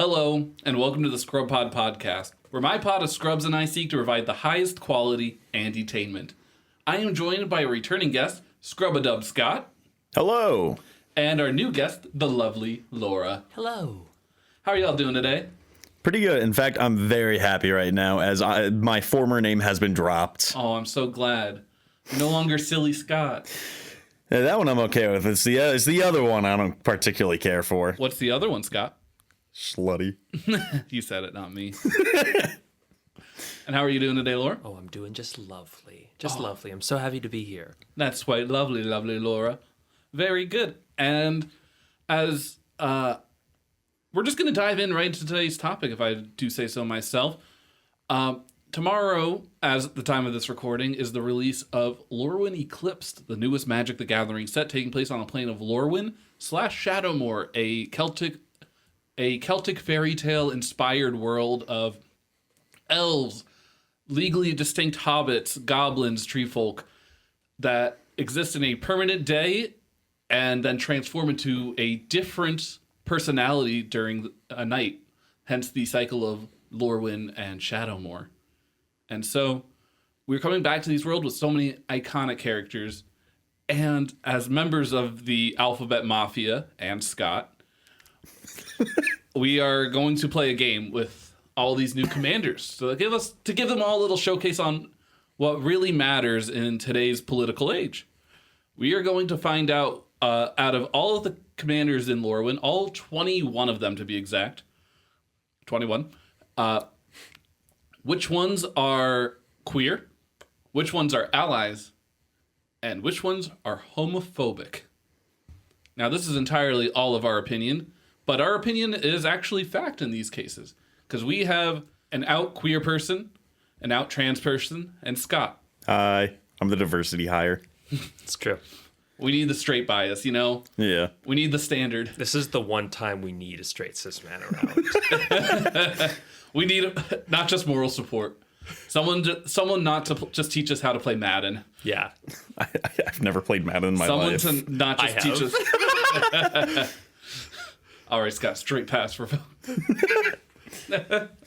Hello, and welcome to the ScrubPod podcast, where my pod of scrubs and I seek to provide the highest quality entertainment. I am joined by a returning guest, Scrub-a-Dub Scott. Hello. And our new guest, the lovely Laura. Hello. How are y'all doing today? Pretty good. In fact, I'm very happy right now as my former name has been dropped. Oh, I'm so glad. No longer Silly Scott. Yeah, that one I'm okay with. It's the other one I don't particularly care for. What's the other one, Scott? Slutty. You said it, not me. And how are you doing today, Laura? Oh, I'm doing just lovely. Lovely. I'm so happy to be here. That's quite lovely, lovely Laura. Very good. And as we're just going to dive in right into today's topic, if I do say so myself. Tomorrow, as at the time of this recording, is the release of Lorwyn Eclipsed, the newest Magic the Gathering set taking place on a plane of Lorwyn / Shadowmoor, a Celtic fairy tale inspired world of elves, legally distinct hobbits, goblins, treefolk that exist in a permanent day and then transform into a different personality during a night. Hence the cycle of Lorwyn and Shadowmoor. And so we're coming back to these worlds with so many iconic characters. And as members of the Alphabet Mafia and Scott, we are going to play a game with all these new commanders. So to give them all a little showcase on what really matters in today's political age. We are going to find out out of all of the commanders in Lorwyn, all 21 of them to be exact, 21, which ones are queer, which ones are allies, and which ones are homophobic. Now, this is entirely all of our opinion, but our opinion is actually fact in these cases, because we have an out queer person, an out trans person, and Scott. Hi, I'm the diversity hire. It's true. We need the straight bias, you know? Yeah. We need the standard. This is the one time we need a straight cis man around. We need not just moral support. Someone not to just teach us how to play Madden. Yeah. I've never played Madden in my Someone life. to not just teach us. All right, Scott, straight pass for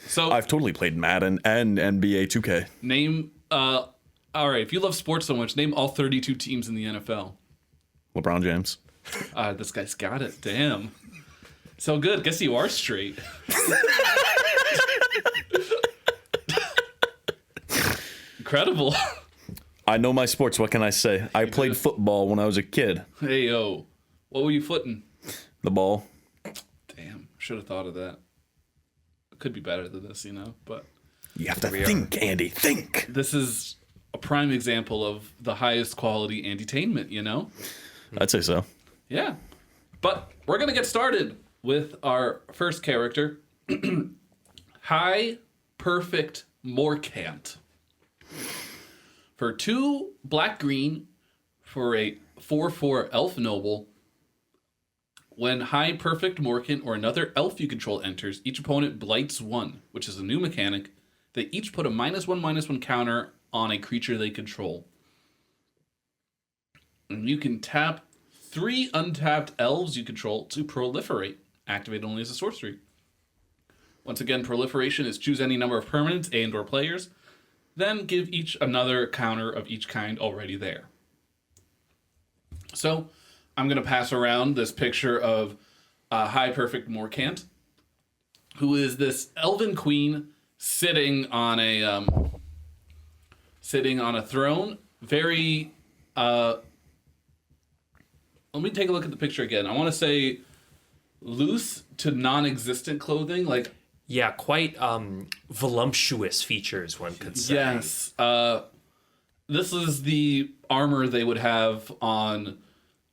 So I've totally played Madden and NBA 2K. name. All right, if you love sports so much, name all 32 teams in the NFL. LeBron James. This guy's got it. Damn. So good. Guess you are straight. Incredible. I know my sports. What can I say? I played football when I was a kid. Hey, yo. What were you footing? The ball. Damn. Should have thought of that. It could be better than this, you know, but You have to think, Andy. Think. this is a prime example of the highest quality entertainment, you know? I'd say so. Yeah. But we're going to get started with our first character, High Perfect Morcant. For 2 black-green, for a 4/4 elf noble, when High Perfect Morcant or another elf you control enters, each opponent blights 1, which is a new mechanic. They each put a -1/-1 counter on a creature they control. And you can tap 3 untapped elves you control to proliferate. Activate only as a sorcery. Once again, proliferation is choose any number of permanents and or players, then give each another counter of each kind already there. So, I'm going to pass around this picture of High Perfect Morcant, who is this elven queen sitting on a throne. Very let me take a look at the picture again. I want to say loose to non-existent clothing, like Yeah, quite voluptuous features, one could say. yes. This is the armor they would have on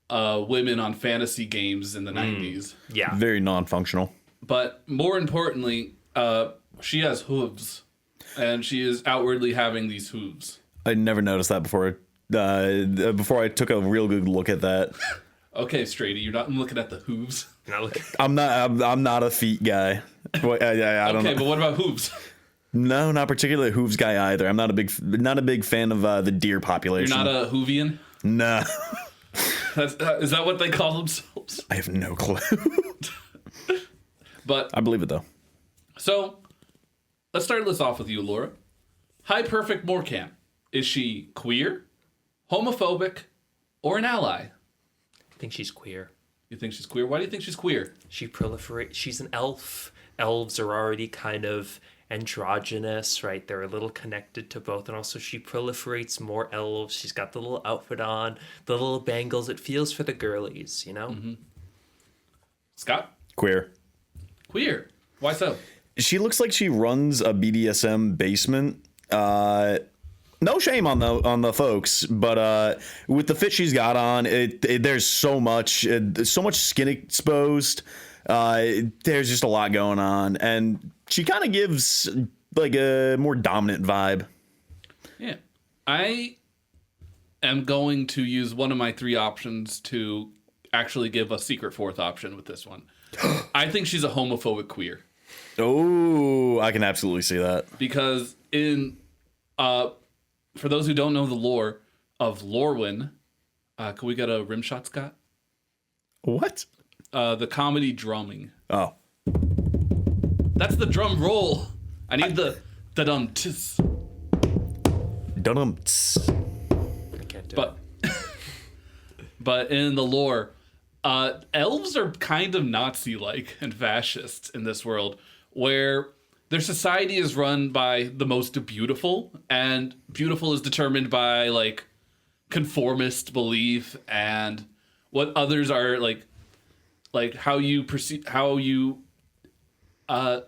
women on fantasy games in the 90s. Yeah. Very non-functional. But more importantly, she has hooves, and she is outwardly having these hooves. I never noticed that before. Before I took a real good look at that. Okay, Strady, you're not looking at the hooves. Now look. I'm not a feet guy. I don't know. Okay, but what about hooves? No, not particularly a hooves guy either. I'm not a big fan of the deer population. You're not a Hoovian? No. Is that what they call themselves? I have no clue. But I believe it though. so let's start this off with you, Laura. High Perfect Morcam. Is she queer, homophobic, or an ally? I think she's queer. You think she's queer? Why do you think she's queer? She proliferates. She's an elf. Elves are already kind of androgynous, right? They're a little connected to both. And also she proliferates more elves. She's got the little outfit on, the little bangles. It feels for the girlies, you know? Mm-hmm. Scott? Queer. Queer. Why so? She looks like she runs a BDSM basement. No shame on the folks, but with the fit she's got on, there's so much skin exposed. There's just a lot going on, and she kind of gives like a more dominant vibe. Yeah. I am going to use one of my 3 options to actually give a secret 4th option with this one. I think she's a homophobic queer. Oh, I can absolutely see that. Because for those who don't know the lore of Lorwyn, can we get a rim shot, Scott? What? The comedy drumming. Oh. That's the drum roll. I need the dum tis. Dunham. I can't do it. But in the lore, elves are kind of Nazi-like and fascist in this world, where their society is run by the most beautiful, and beautiful is determined by like conformist belief and what others are like how you perceive, how you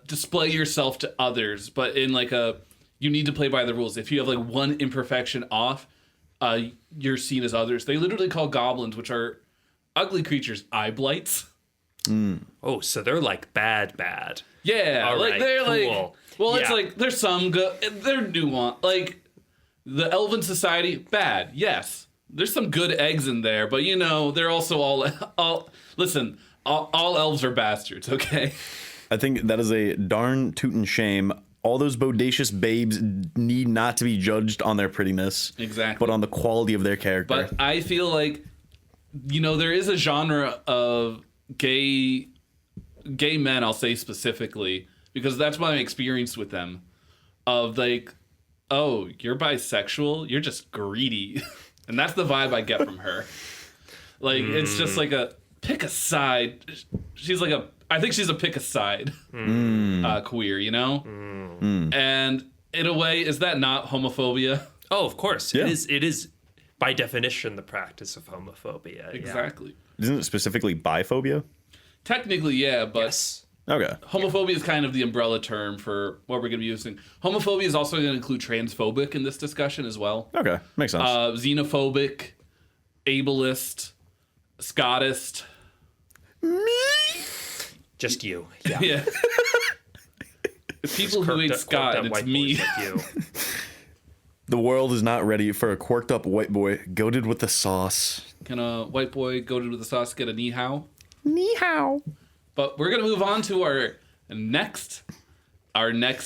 display yourself to others, but in like you need to play by the rules. If you have like one imperfection off, you're seen as others. They literally call goblins, which are ugly creatures, eye blights. Oh, so they're like bad. Yeah, All like right, they're cool. like, well, it's Yeah. like there's some good, they're nuanced. Like the elven society, bad, yes. There's some good eggs in there, but you know they're also all listen. All elves are bastards, okay? I think that is a darn tootin' shame. All those bodacious babes need not to be judged on their prettiness, Exactly. but on the quality of their character. But I feel like, you know, there is a genre of gay men, I'll say specifically, because that's my experience with them, of like, oh, you're bisexual, you're just greedy. And that's the vibe I get from her. Like, it's just like a pick a side. She's like I think she's a pick a side queer, you know? And in a way, is that not homophobia? Oh, of course. Yeah. It is by definition the practice of homophobia. Yeah. Exactly. Isn't it specifically biphobia? Technically, yeah, but Yes. Okay. homophobia is kind of the umbrella term for what we're going to be using. Homophobia is also going to include transphobic in this discussion as well. Okay. Makes sense. Xenophobic, ableist, Scottist. Just you. Yeah. Yeah. It's people who hate Scott, and it's me. The world is not ready for a quirked up white boy goated with the sauce. Can a white boy go to the sauce get a ni hao? Ni hao. But we're going to move on to our next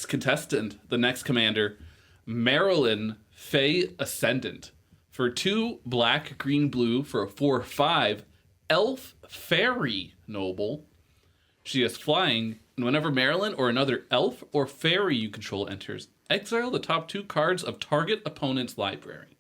contestant, the next commander, Marilyn Fey Ascendant. For 2 black, green, blue, for a 4/5 elf fairy noble. She is flying, and whenever Marilyn or another elf or fairy you control enters, exile the top 2 cards of target opponent's library.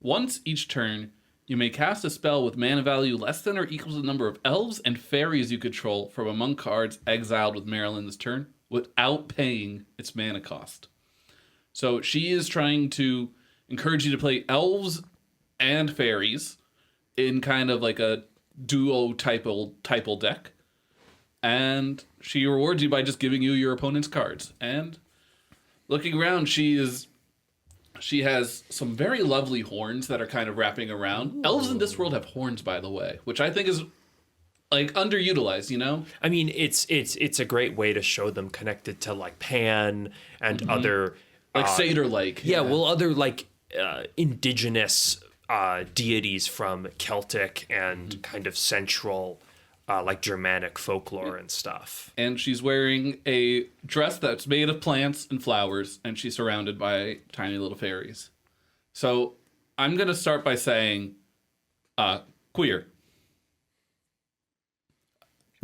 Once each turn, you may cast a spell with mana value less than or equal to the number of elves and fairies you control from among cards exiled with Marilyn this turn without paying its mana cost. So she is trying to encourage you to play elves and fairies in kind of like a duo typal deck. And she rewards you by just giving you your opponent's cards. And looking around, she has some very lovely horns that are kind of wrapping around. Ooh. Elves in this world have horns, by the way, which I think is like underutilized, you know? I mean, it's a great way to show them connected to like Pan and other like satyr-like. Yeah, well, other like indigenous deities from Celtic and kind of central like Germanic folklore and stuff. And she's wearing a dress that's made of plants and flowers, and she's surrounded by tiny little fairies. So I'm going to start by saying queer.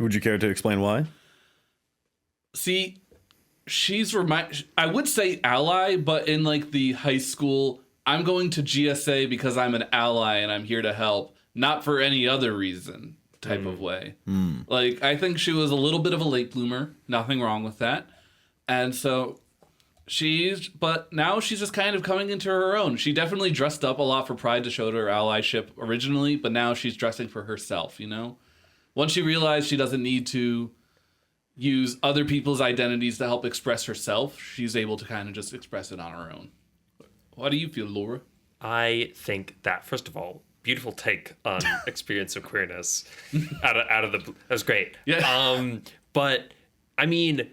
Would you care to explain why? See, I would say ally, but in like the high school, I'm going to GSA because I'm an ally and I'm here to help, not for any other reason type of way. Like, I think she was a little bit of a late bloomer. Nothing wrong with that. And so but now she's just kind of coming into her own. She definitely dressed up a lot for Pride to show her allyship originally, but now she's dressing for herself, you know? Once she realized she doesn't need to use other people's identities to help express herself, she's able to kind of just express it on her own. How do you feel, Laura? I think that, first of all, beautiful take on experience of queerness out of the that was great. Yeah. But I mean,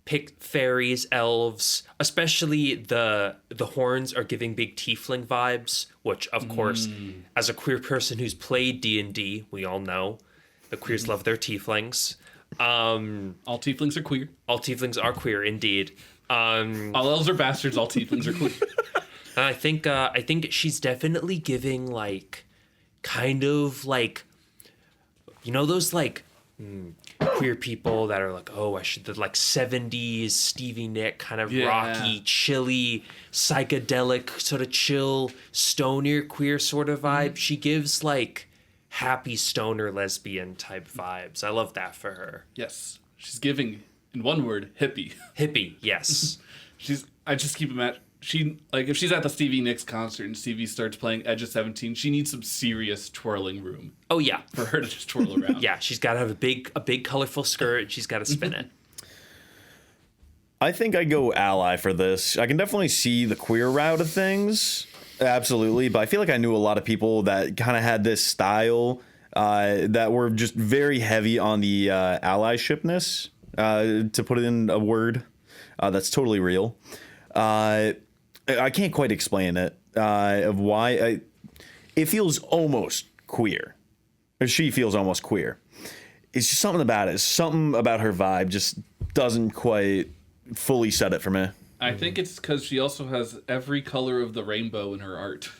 pick fairies, elves, especially the horns are giving big tiefling vibes, which of course, as a queer person who's played D&D, we all know the queers love their tieflings. All tieflings are queer. All tieflings are queer indeed. All elves are bastards. All tieflings are queer. I think she's definitely giving like kind of like, you know, those like queer people that are like, oh, I should the like 70s Stevie Nicks kind of rocky, chilly, psychedelic, sort of chill, stoner queer sort of vibe. She gives like happy stoner lesbian type vibes. I love that for her. Yes. She's giving, in one word, hippie. Hippie, yes. I just keep imagining, if she's at the Stevie Nicks concert and Stevie starts playing Edge of 17, she needs some serious twirling room. Oh yeah. For her to just twirl around. Yeah, she's got to have a big colorful skirt and she's got to spin it. I think I go ally for this. I can definitely see the queer route of things. Absolutely. But I feel like I knew a lot of people that kind of had this style that were just very heavy on the allyshipness, to put it in a word that's totally real. I can't quite explain it, of why. It feels almost queer. Or she feels almost queer. It's just something about it. Something about her vibe just doesn't quite fully set it for me. I think it's because she also has every color of the rainbow in her art.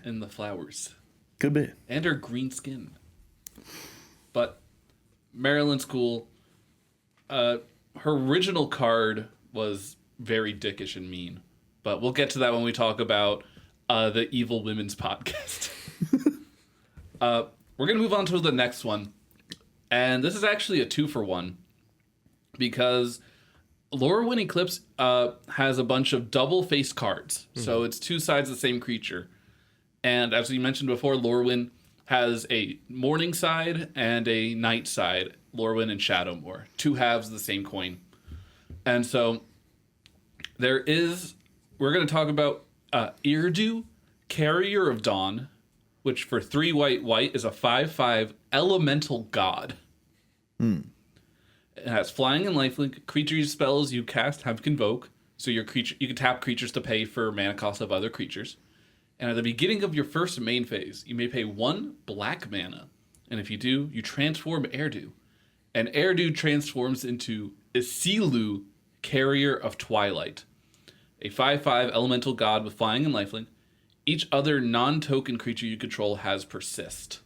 And the flowers. Could be. And her green skin. But Marilyn's cool. Her original card was very dickish and mean. But we'll get to that when we talk about the Evil Women's podcast. We're going to move on to the next one. And this is actually a 2-for-1. Because Lorwyn Eclipsed has a bunch of double-faced cards. Mm-hmm. So it's two sides of the same creature. And as we mentioned before, Lorwyn has a morning side and a night side. Lorwyn and Shadowmoor. Two halves of the same coin. And so we're going to talk about Irdu, Carrier of Dawn, which for 3 white is a 5/5 elemental god. It has flying and lifelink. Creature spells you cast have convoke, so you can tap creatures to pay for mana cost of other creatures. And at the beginning of your first main phase, you may pay 1 black mana, and if you do, you transform Erdu. And Erdu transforms into Isilu, Carrier of Twilight, a 5/5 elemental god with flying and lifelink. Each other non-token creature you control has persist.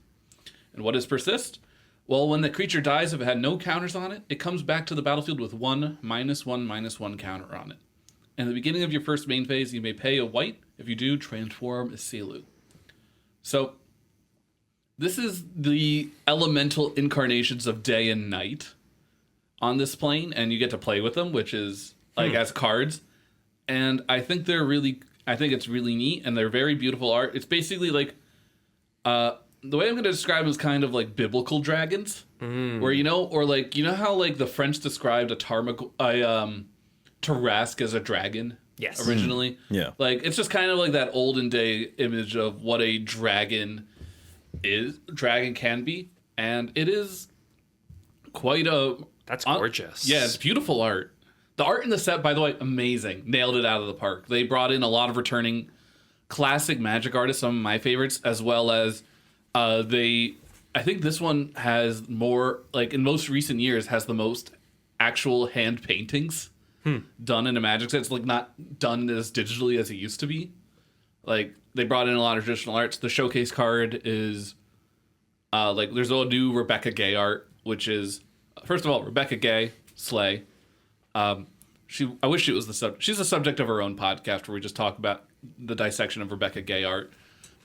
And what is persist? Well, when the creature dies, if it had no counters on it, it comes back to the battlefield with 1 -1/-1 counter on it. And at the beginning of your first main phase, you may pay a white. If you do, transform Isilu. So, this is the elemental incarnations of day and night on this plane, and you get to play with them, which is like as cards. And I think it's really neat, and they're very beautiful art. It's basically like, the way I'm going to describe it is kind of like biblical dragons, where, how like the French described a Tarrasque as a dragon. Yes. Originally. Yeah. Like, it's just kind of like that olden day image of what a dragon can be. And it is quite that's gorgeous. Yeah, it's beautiful art. The art in the set, by the way, amazing. Nailed it out of the park. They brought in a lot of returning classic Magic artists, some of my favorites, as well as I think this one has more, like in most recent years, has the most actual hand paintings done in a Magic set. It's like not done as digitally as it used to be. Like, they brought in a lot of traditional arts. The showcase card is there's a new Rebecca Gay art, which is, first of all, Rebecca Gay, Slay. I wish she was the subject. She's the subject of her own podcast where we just talk about the dissection of Rebecca Gay art.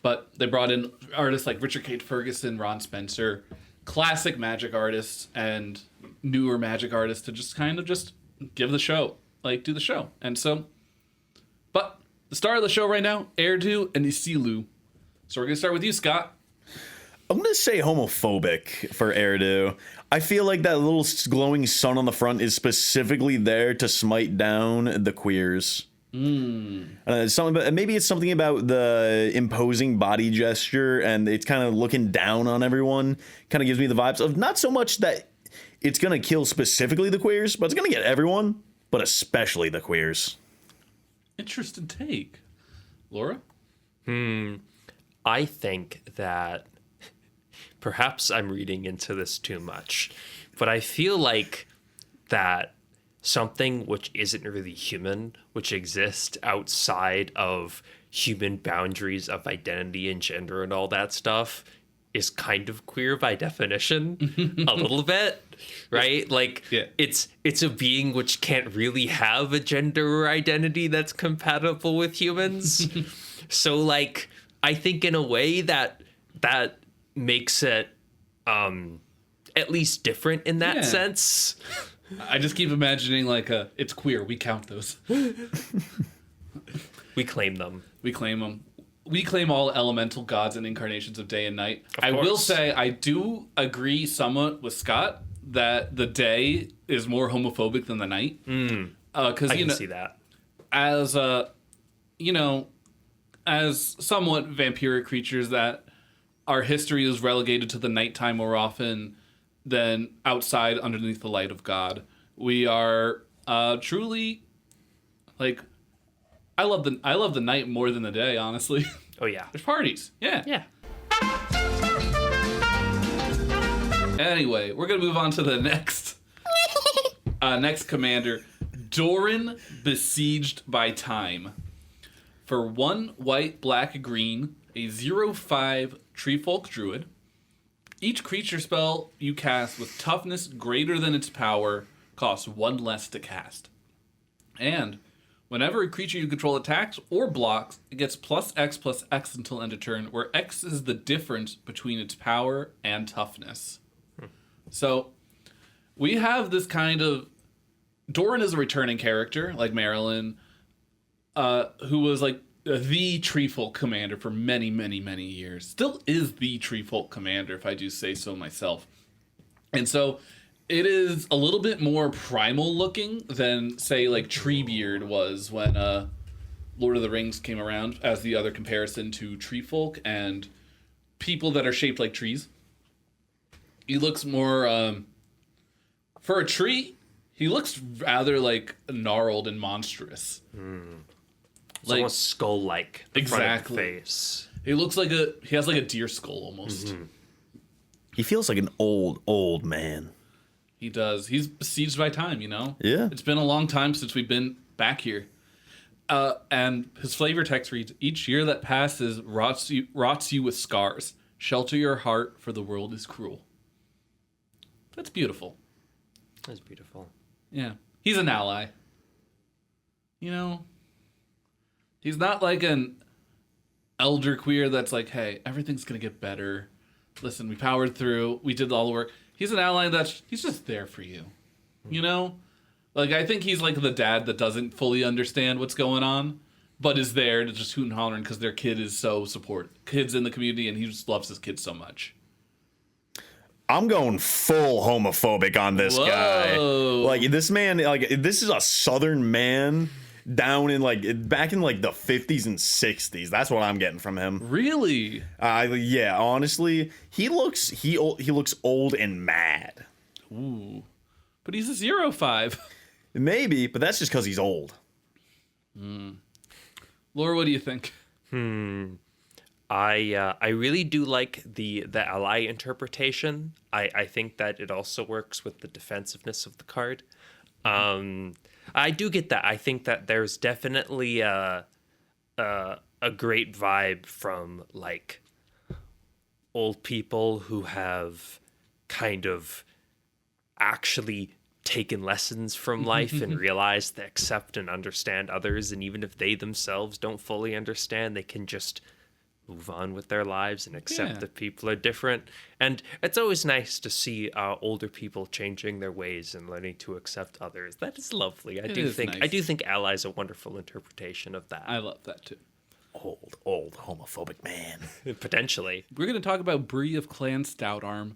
But they brought in artists like Richard Kate Ferguson, Ron Spencer, classic Magic artists and newer Magic artists to just kind of just give the show, like do the show. And so, but the star of the show right now, Erdu and Isilu. So we're going to start with you, Scott. I'm going to say homophobic for Erdu. I feel like that little glowing sun on the front is specifically there to smite down the queers. Maybe it's something about the imposing body gesture and it's kind of looking down on everyone. Kind of gives me the vibes of not so much that it's going to kill specifically the queers, but it's going to get everyone, but especially the queers. Interesting take. Laura? I think that perhaps I'm reading into this too much, but I feel like that something which isn't really human, which exists outside of human boundaries of identity and gender and all that stuff, is kind of queer by definition, a little bit, right? Like, yeah. it's a being which can't really have a gender or identity that's compatible with humans. So, like, I think in a way that makes it at least different in that sense. I just keep imagining like it's queer. We count those. We claim them. We claim them. We claim all elemental gods and incarnations of day and night. Of I course. will say I do agree somewhat with Scott that the day is more homophobic than the night. Because I can see that. as as somewhat vampiric creatures, that our history is relegated to the nighttime more often than outside underneath the light of God. We are truly like I love the night more than the day, honestly. Oh yeah. There's parties. Yeah. Yeah. Anyway, we're gonna move on to the next commander, Doran, Besieged by Time. For 1 white, black, green, a 0/5 Treefolk Druid. Each creature spell you cast with toughness greater than its power costs 1 less to cast. And whenever a creature you control attacks or blocks, it gets +X until end of turn, where X is the difference between its power and toughness. So we have this kind of... Doran is a returning character, like Marilyn, who was like the Treefolk commander for many, many, many years. Still is the Treefolk commander, if I do say so myself. And so it is a little bit more primal looking than, say, like Treebeard was when Lord of the Rings came around, as the other comparison to Treefolk and people that are shaped like trees. He looks more... for a tree, he looks rather like gnarled and monstrous. It's almost skull-like. The front of the Exactly. face. He looks like he has like a deer skull almost. He feels like an old man. He does. He's besieged by time, you know? Yeah. It's been a long time since we've been back here. And his flavor text reads, each year that passes rots you with scars. Shelter your heart, for the world is cruel. That's beautiful. That's beautiful. Yeah. He's an ally. You know? He's not like an elder queer that's like, hey, everything's going to get better. Listen, we powered through. We did all the work. He's an ally he's just there for you. You know? Like, I think he's like the dad that doesn't fully understand what's going on, but is there to just hoot and holler because their kid is so supportive. Kids in the community, and he just loves his kids so much. I'm going full homophobic on this guy. Like, this man, like, this is a southern man down in, like, back in, like, the 50s and 60s. That's what I'm getting from him. Really? Yeah, honestly, he looks old and mad. Ooh. But he's a 0/5. Maybe, but that's just because he's old. Laura, what do you think? I really do like the ally interpretation. I think that it also works with the defensiveness of the card. I do get that. I think that there's definitely a great vibe from like old people who have kind of actually taken lessons from life and realized to accept and understand others. And even if they themselves don't fully understand, they can just move on with their lives and accept that people are different. And it's always nice to see older people changing their ways and learning to accept others. That is lovely. I do think ally is a wonderful interpretation of that. I love that too. Old homophobic man. Potentially. We're going to talk about Bree of Clan Stoutarm,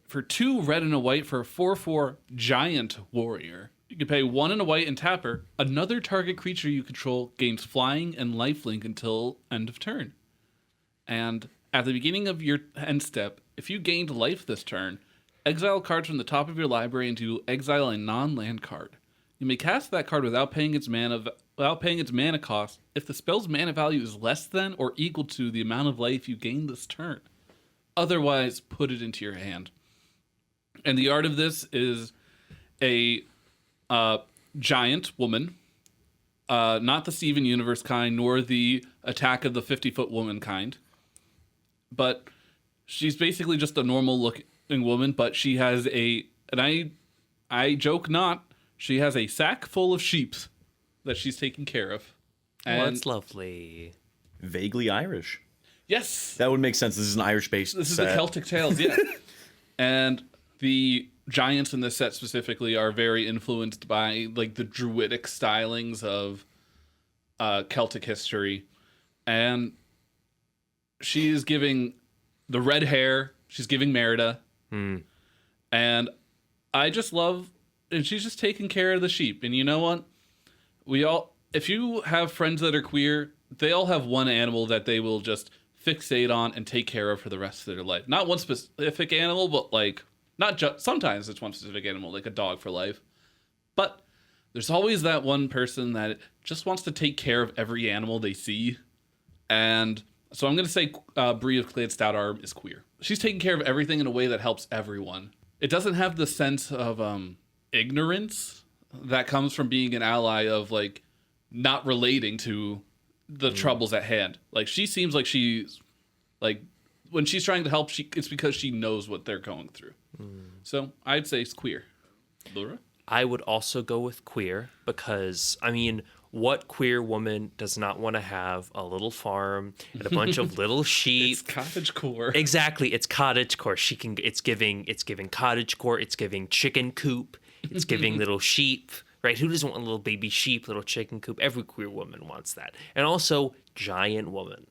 for 2 red and a white for a 4/4 giant warrior. You can pay 1 and a white and tap her. Another target creature you control gains flying and lifelink until end of turn. And at the beginning of your end step, if you gained life this turn, exile cards from the top of your library and you exile a non-land card. You may cast that card without paying its mana cost if the spell's mana value is less than or equal to the amount of life you gain this turn. Otherwise, put it into your hand. And the art of this is a giant woman, not the Steven Universe kind, nor the Attack of the 50-Foot Woman kind, but she's basically just a normal looking woman, but she has and I joke not, she has a sack full of sheep that she's taking care of. And that's lovely. Vaguely Irish. Yes. That would make sense. This is an Irish-based This is the Celtic Tales, yeah. And the giants in this set specifically are very influenced by like the druidic stylings of Celtic history. And she is giving the red hair. She's giving Merida. And I just love, and she's just taking care of the sheep. And you know what? If you have friends that are queer, they all have one animal that they will just fixate on and take care of for the rest of their life. Not one specific animal, but like, not just, sometimes it's one specific animal, like a dog for life. But there's always that one person that just wants to take care of every animal they see. And so I'm going to say Bree of Clan Stoutarm is queer. She's taking care of everything in a way that helps everyone. It doesn't have the sense of ignorance that comes from being an ally of like not relating to the troubles at hand. Like she seems like she's like when she's trying to help, it's because she knows what they're going through. So I'd say it's queer. Laura? I would also go with queer because, I mean, what queer woman does not want to have a little farm and a bunch of little sheep? It's cottagecore. Exactly, it's cottagecore. It's giving cottagecore. It's giving chicken coop. It's giving little sheep. Right? Who doesn't want a little baby sheep, little chicken coop? Every queer woman wants that. And also, giant woman.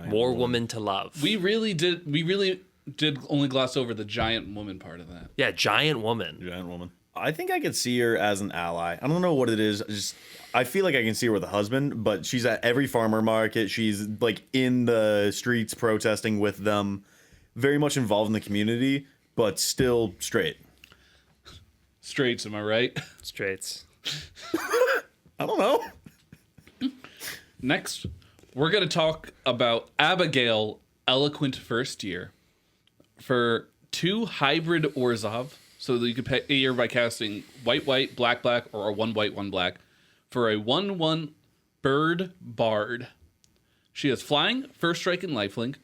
More woman to love. We really did only gloss over the giant woman part of that. Yeah, giant woman. I think I could see her as an ally. I don't know what it is. I feel like I can see her with a husband, but she's at every farmer market. She's like in the streets protesting with them. Very much involved in the community, but still straight. Straights, am I right? Straights. I don't know. Next, we're going to talk about Abigail, Eloquent First Year. For 2 hybrid Orzhov, so that you can pay a year by casting white, black, or a 1 white, 1 black. For a 1/1 bird bard. She has flying, first strike, and lifelink.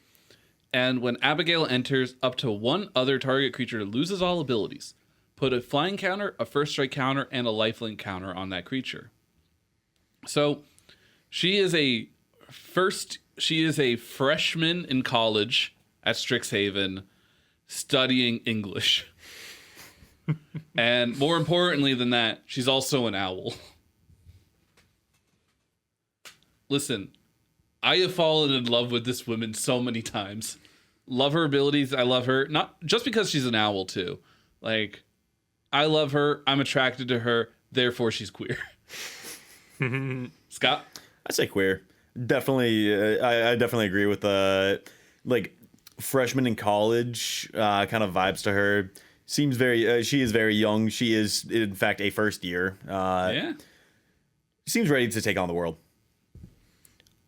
And when Abigail enters, up to 1 other target creature loses all abilities. Put a flying counter, a first strike counter, and a lifelink counter on that creature. So she is a freshman in college at Strixhaven studying English. And more importantly than that, she's also an owl. Listen, I have fallen in love with this woman so many times. Love her abilities. I love her. Not just because she's an owl too. Like, I love her. I'm attracted to her. Therefore, she's queer. Scott? I say queer. Definitely. I definitely agree with like freshman in college kind of vibes to her. Seems very. She is very young. She is in fact a first year. Yeah. Seems ready to take on the world.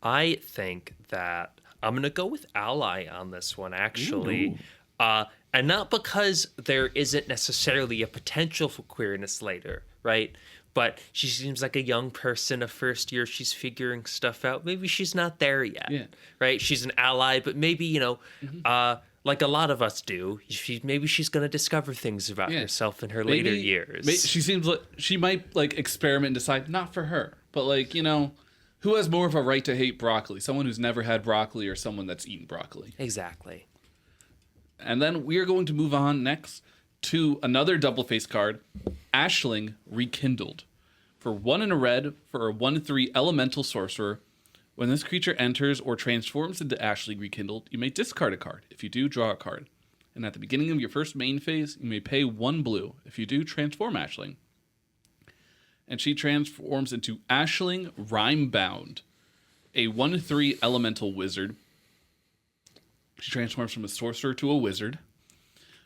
I think that I'm gonna go with ally on this one actually. And not because there isn't necessarily a potential for queerness later, right? But she seems like a young person, a first year, she's figuring stuff out. Maybe she's not there yet, right? She's an ally, but maybe, like a lot of us do. Maybe she's going to discover things about herself in her later years. She seems like she might like experiment and decide not for her, but like, you know, who has more of a right to hate broccoli? Someone who's never had broccoli or someone that's eaten broccoli? Exactly. And then we are going to move on next to another double face card, Ashling Rekindled. For 1 and a red, for a 1/3 elemental sorcerer, when this creature enters or transforms into Ashling Rekindled, you may discard a card. If you do, draw a card. And at the beginning of your first main phase, you may pay 1 blue. If you do, transform Ashling. And she transforms into Ashling Rhymebound, a 1/3 elemental wizard. She transforms from a sorcerer to a wizard.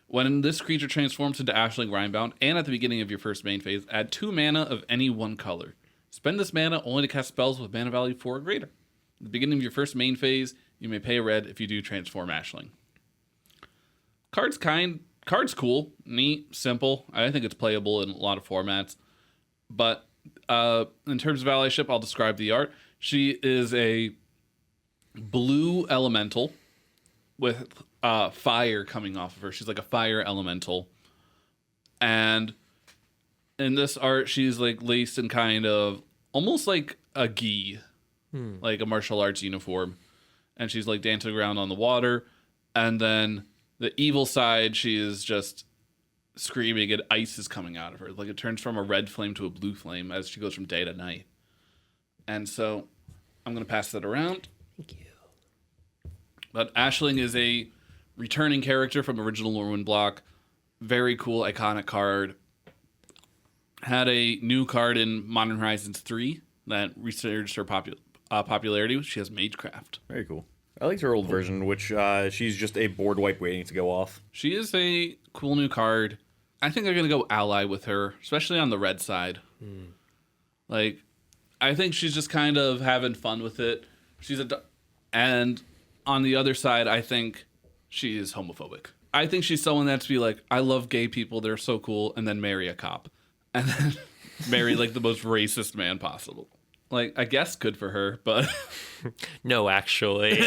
When this creature transforms into Ashling Rhymebound, and at the beginning of your first main phase, add 2 mana of any one color. Spend this mana only to cast spells with mana value 4 or greater. At the beginning of your first main phase, you may pay a red if you do transform Ashling. Card's cool, neat, simple. I think it's playable in a lot of formats. But in terms of allyship, I'll describe the art. She is a blue elemental with fire coming off of her. She's like a fire elemental. And in this art, she's like laced in kind of almost like a gi, like a martial arts uniform. And she's like dancing around on the water. And then the evil side, she is just screaming and ice is coming out of her. Like it turns from a red flame to a blue flame as she goes from day to night. And so I'm going to pass that around. Thank you. But Ashling is a returning character from original Lorwyn block. Very cool, iconic card. Had a new card in Modern Horizons 3 that resurged her popularity. She has Magecraft. Very cool. I liked her old version, which she's just a board wipe waiting to go off. She is a cool new card. I think they're going to go ally with her, especially on the red side. Like, I think she's just kind of having fun with it. And on the other side, I think she is homophobic. I think she's someone that's be like, I love gay people, they're so cool, and then marry a cop. And then marry like the most racist man possible. Like, I guess good for her, but... No, actually.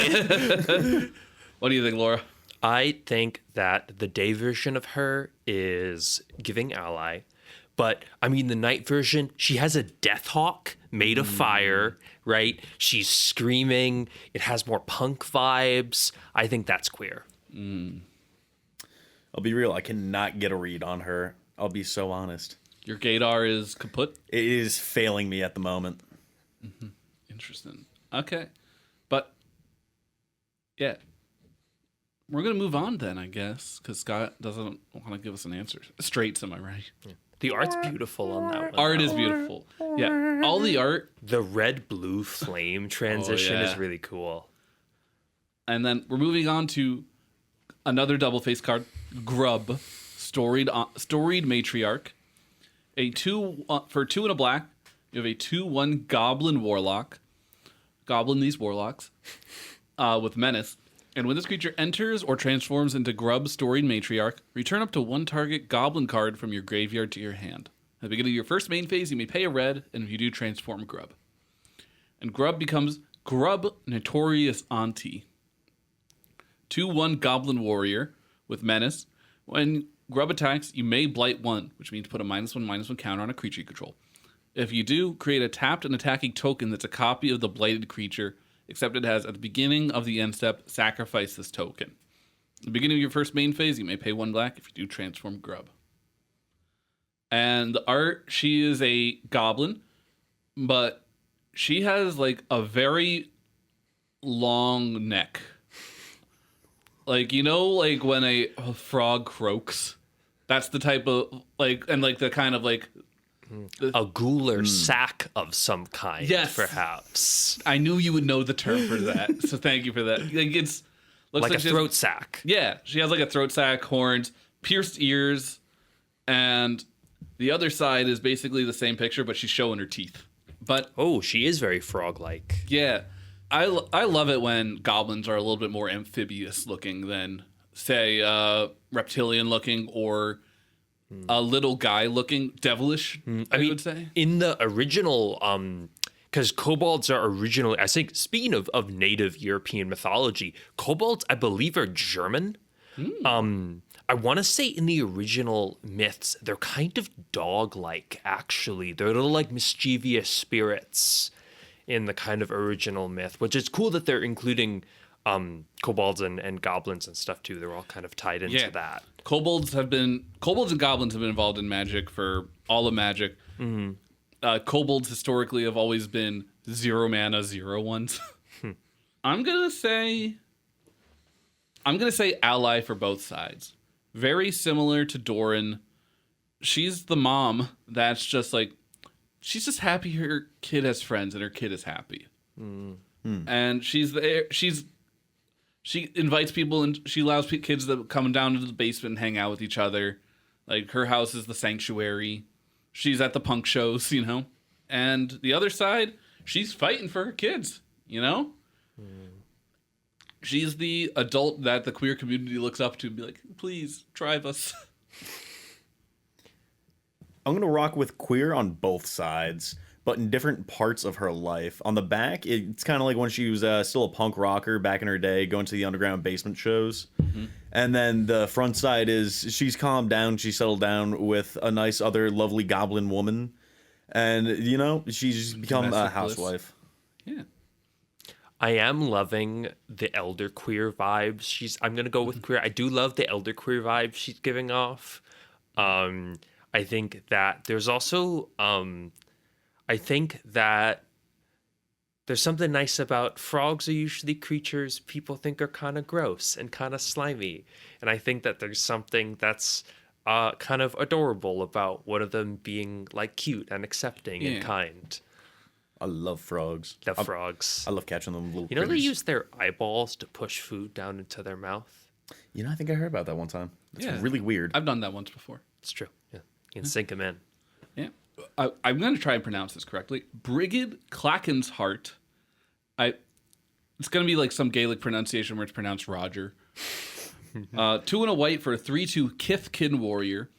What do you think, Laura? I think that the day version of her is giving ally. But, I mean, the night version, she has a death hawk made of fire, right? She's screaming. It has more punk vibes. I think that's queer. I'll be real. I cannot get a read on her. I'll be so honest. Your gaydar is kaput? It is failing me at the moment. Interesting. Okay. But, yeah. We're going to move on then, I guess, because Scott doesn't want to give us an answer. Straights, am I right? Yeah. The art's beautiful on that one. Art is beautiful. Yeah. All the art. The red-blue flame transition is really cool. And then we're moving on to another double face card, Grub, storied matriarch. For 2 and a black, you have a 2/1 goblin warlock. Goblin these warlocks. With menace. And when this creature enters or transforms into Grub, storied matriarch, return up to 1 target goblin card from your graveyard to your hand. At the beginning of your first main phase, you may pay a red, and if you do, transform Grub. And Grub becomes Grub Notorious Auntie. 2/1 goblin warrior with menace. When Grub attacks, you may blight 1, which means put a -1/-1 counter on a creature you control. If you do, create a tapped and attacking token that's a copy of the blighted creature, except it has, at the beginning of the end step, sacrifice this token. At the beginning of your first main phase, you may pay 1 black if you do transform Grub. And the art, she is a goblin, but she has like a very long neck. Like, you know, like when a frog croaks, that's the type of like, and like the kind of like a gular sack of some kind, yes, perhaps. I knew you would know the term for that, so thank you for that. Like it's looks like a throat sack. Yeah, she has like a throat sack, horns, pierced ears, and the other side is basically the same picture, but she's showing her teeth. But oh, she is very frog-like. Yeah, I love it when goblins are a little bit more amphibious looking than, say, reptilian looking or a little guy looking, devilish, I would say. In the original, because kobolds are originally, I think, speaking of native European mythology, kobolds, I believe, are German. I want to say in the original myths, they're kind of dog-like, actually. They're little, like, mischievous spirits in the kind of original myth, which is cool that they're including kobolds and goblins and stuff, too. They're all kind of tied into that. Kobolds and goblins have been involved in magic for all of magic. Kobolds historically have always been 0 mana, 0 ones. I'm gonna say ally for both sides. Very similar to Doran. She's the mom that's just like, she's just happy her kid has friends and her kid is happy. And she's there. She invites people and she allows kids to come down to the basement and hang out with each other. Like, her house is the sanctuary. She's at the punk shows, you know? And the other side, she's fighting for her kids, you know? She's the adult that the queer community looks up to and be like, please, drive us. I'm going to rock with queer on both sides, but in different parts of her life. On the back, it's kind of like when she was still a punk rocker back in her day, going to the underground basement shows. And then the front side is she's calmed down, she's settled down with a nice other lovely goblin woman. And, you know, she's become a housewife. Yeah. I am loving the elder queer vibes. I'm gonna go with queer. I do love the elder queer vibe she's giving off. I think that there's also I think that there's something nice about frogs are usually creatures people think are kind of gross and kind of slimy. And I think that there's something that's kind of adorable about one of them being like cute and accepting and kind. I love frogs. Frogs. I love catching them little You know, critters. they use their eyeballs to push food down into their mouth. You know, I think I heard about that one time. It's Yeah. really weird. I've done that once before. It's true. Yeah. You can sink them in. Yeah. I'm going to try and pronounce this correctly. Brigid Clacken's Heart. It's going to be like some Gaelic pronunciation where it's pronounced Roger. 2 and a white for a 3/2 Kithkin warrior.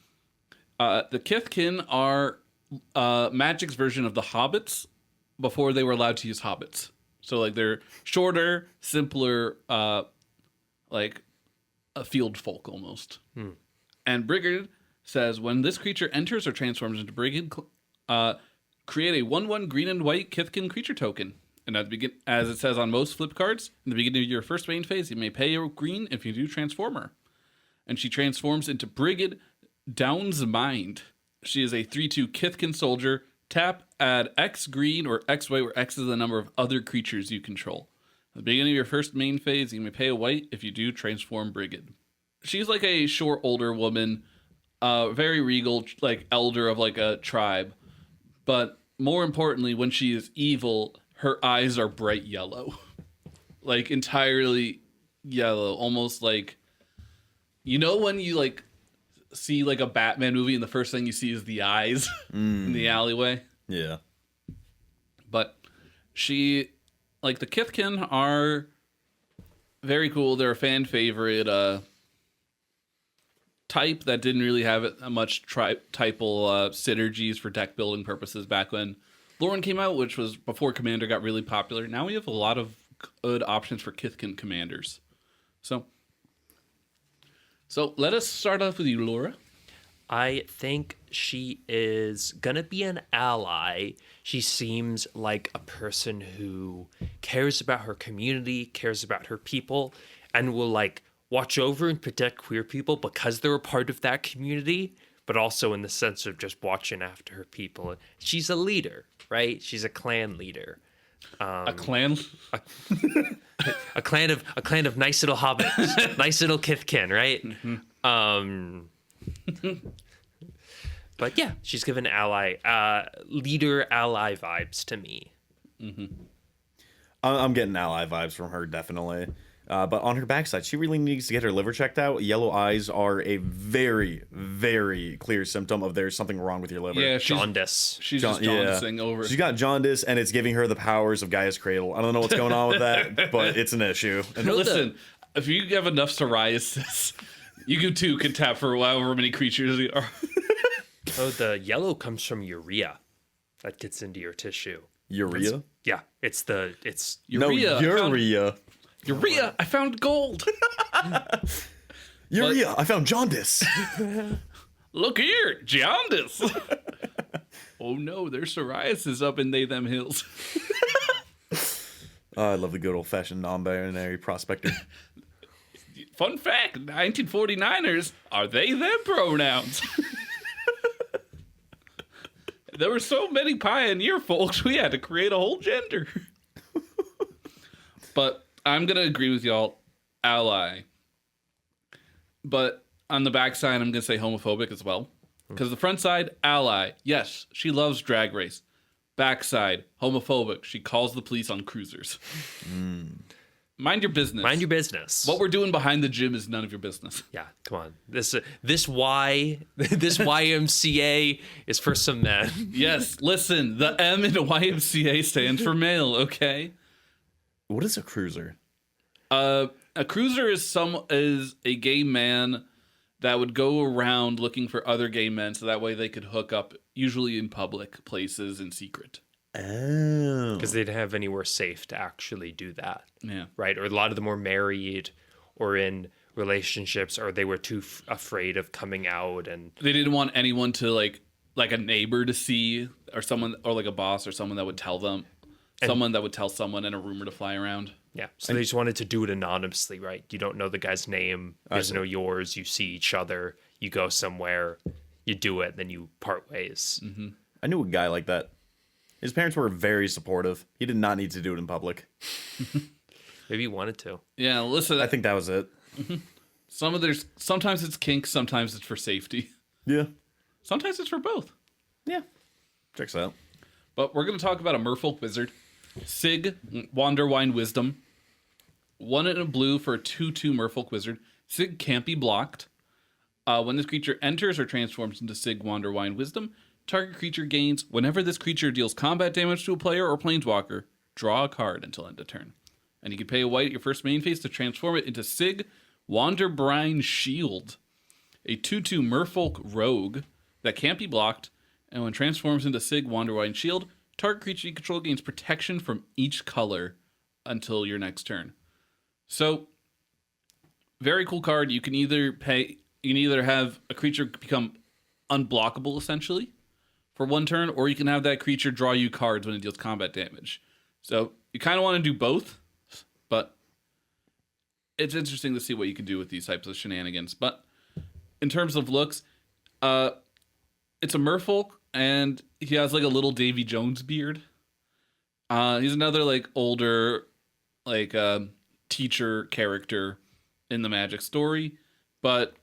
The Kithkin are Magic's version of the Hobbits before they were allowed to use Hobbits. So, like, they're shorter, simpler, like a field folk almost. And Brigid says, when this creature enters or transforms into Brigid, create a 1/1 green and white Kithkin creature token. And as it says on most flip cards, in the beginning of your first main phase, you may pay a green if you do Transformer. And she transforms into Brigid Down's Mind. She is a 3/2 Kithkin soldier. Tap, add X green or X white, where X is the number of other creatures you control. At the beginning of your first main phase, you may pay a white if you do transform Brigid. She's like a short, older woman, very regal, like elder of like a tribe. But more importantly, when she is evil, her eyes are bright yellow. Like entirely yellow, almost like, you know when you like see like a Batman movie and the first thing you see is the eyes in the alleyway? Yeah. But she, like, the Kithkin are very cool. They're a fan favorite type that didn't really have much typal synergies for deck building purposes back when Lorwyn came out, which was before Commander got really popular. Now we have a lot of good options for Kithkin commanders. So let us start off with you, Laura. I think she is gonna be an ally. She seems like a person who cares about her community, cares about her people, and will like watch over and protect queer people because they're a part of that community, but also in the sense of just watching after her people. She's a leader, right? She's a clan leader. A clan? A clan of nice little hobbits, nice little Kithkin, right? But yeah, she's given leader ally vibes to me. I'm getting ally vibes from her, definitely. But on her backside, she really needs to get her liver checked out. Yellow eyes are a very, very clear symptom of there's something wrong with your liver. Yeah, Jaundice. She's just jaundicing over. She's got jaundice, and it's giving her the powers of Gaia's Cradle. I don't know what's going on with that, but it's an issue. And listen, if you have enough psoriasis, you too can tap for however many creatures you are. Oh, the yellow comes from urea. That gets into your tissue. Urea? It's urea. No, urea. Urea! I found gold! Urea, I found jaundice. Look here, jaundice. Oh no, there's psoriasis up in they them hills. Oh, I love the good old-fashioned non-binary prospector. Fun fact, 1949ers, are they them pronouns? There were so many pioneer folks, we had to create a whole gender. But I'm going to agree with y'all, ally. But on the backside, I'm going to say homophobic as well. Because the front side, ally. Yes, she loves Drag Race. Backside, homophobic. She calls the police on cruisers. Mind your business. Mind your business. What we're doing behind the gym is none of your business. Yeah, come on. This YMCA is for some men. Yes, listen. The M in the YMCA stands for male. Okay. What is a cruiser? A cruiser is a gay man that would go around looking for other gay men, so that way they could hook up, usually in public places in secret. Oh. Because they didn't have anywhere safe to actually do that. Yeah. Right? Or a lot of them were married or in relationships, or they were too afraid of coming out. And They didn't want anyone to like a neighbor to see, or someone, or like a boss, or someone that would tell them. Someone that would tell someone, and a rumor to fly around. yeah. So they just wanted to do it anonymously, right? You don't know the guy's name. He doesn't know yours. You see each other. You go somewhere. You do it. Then you part ways. Mm-hmm. I knew a guy like that. His parents were very supportive. He did not need to do it in public. Maybe he wanted to. Yeah, listen. I think that was it. Sometimes it's kink, sometimes it's for safety. Yeah. Sometimes it's for both. Yeah. Checks out. But we're going to talk about a merfolk wizard. Sig, Wanderwine Wisdom. 1 in a blue for a 2/2 merfolk wizard. Sig can't be blocked. When this creature enters or transforms into Sig, Wanderwine Wisdom, target creature gains, whenever this creature deals combat damage to a player or planeswalker, draw a card until end of turn. And you can pay a white at your first main phase to transform it into Sig, Wanderbrine Shield. A 2/2 merfolk rogue that can't be blocked, and when transforms into Sig, Wanderwine Shield, target creature you control gains protection from each color until your next turn. So, very cool card. You can either have a creature become unblockable, essentially, for 1 turn, or you can have that creature draw you cards when it deals combat damage. So, you kind of want to do both, but it's interesting to see what you can do with these types of shenanigans. But in terms of looks, it's a merfolk, and he has like a little Davy Jones beard. He's another like older, like teacher character in the Magic story, but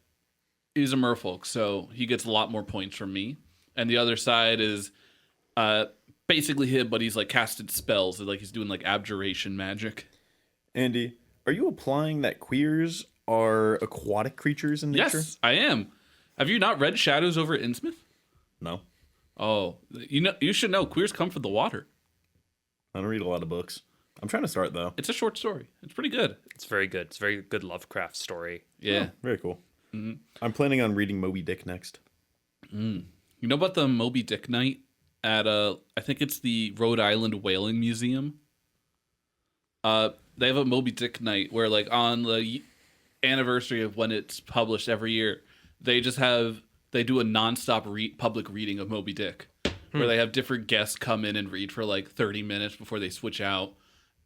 he's a merfolk, so he gets a lot more points from me. And the other side is basically him, but he's like casted spells, like he's doing like abjuration magic. Andy, are you applying that queers are aquatic creatures in nature? Yes, I am. Have you not read Shadows over Innsmouth? No. Oh, you should know. Queers come from the water. I don't read a lot of books. I'm trying to start, though. It's a short story. It's pretty good. It's very good. It's a very good Lovecraft story. Yeah. Oh, very cool. Mm-hmm. I'm planning on reading Moby Dick next. You know about the Moby Dick night at I think it's the Rhode Island Whaling Museum? They have a Moby Dick night where, like, on the anniversary of when it's published every year, they do a nonstop public reading of Moby Dick, where they have different guests come in and read for like 30 minutes before they switch out.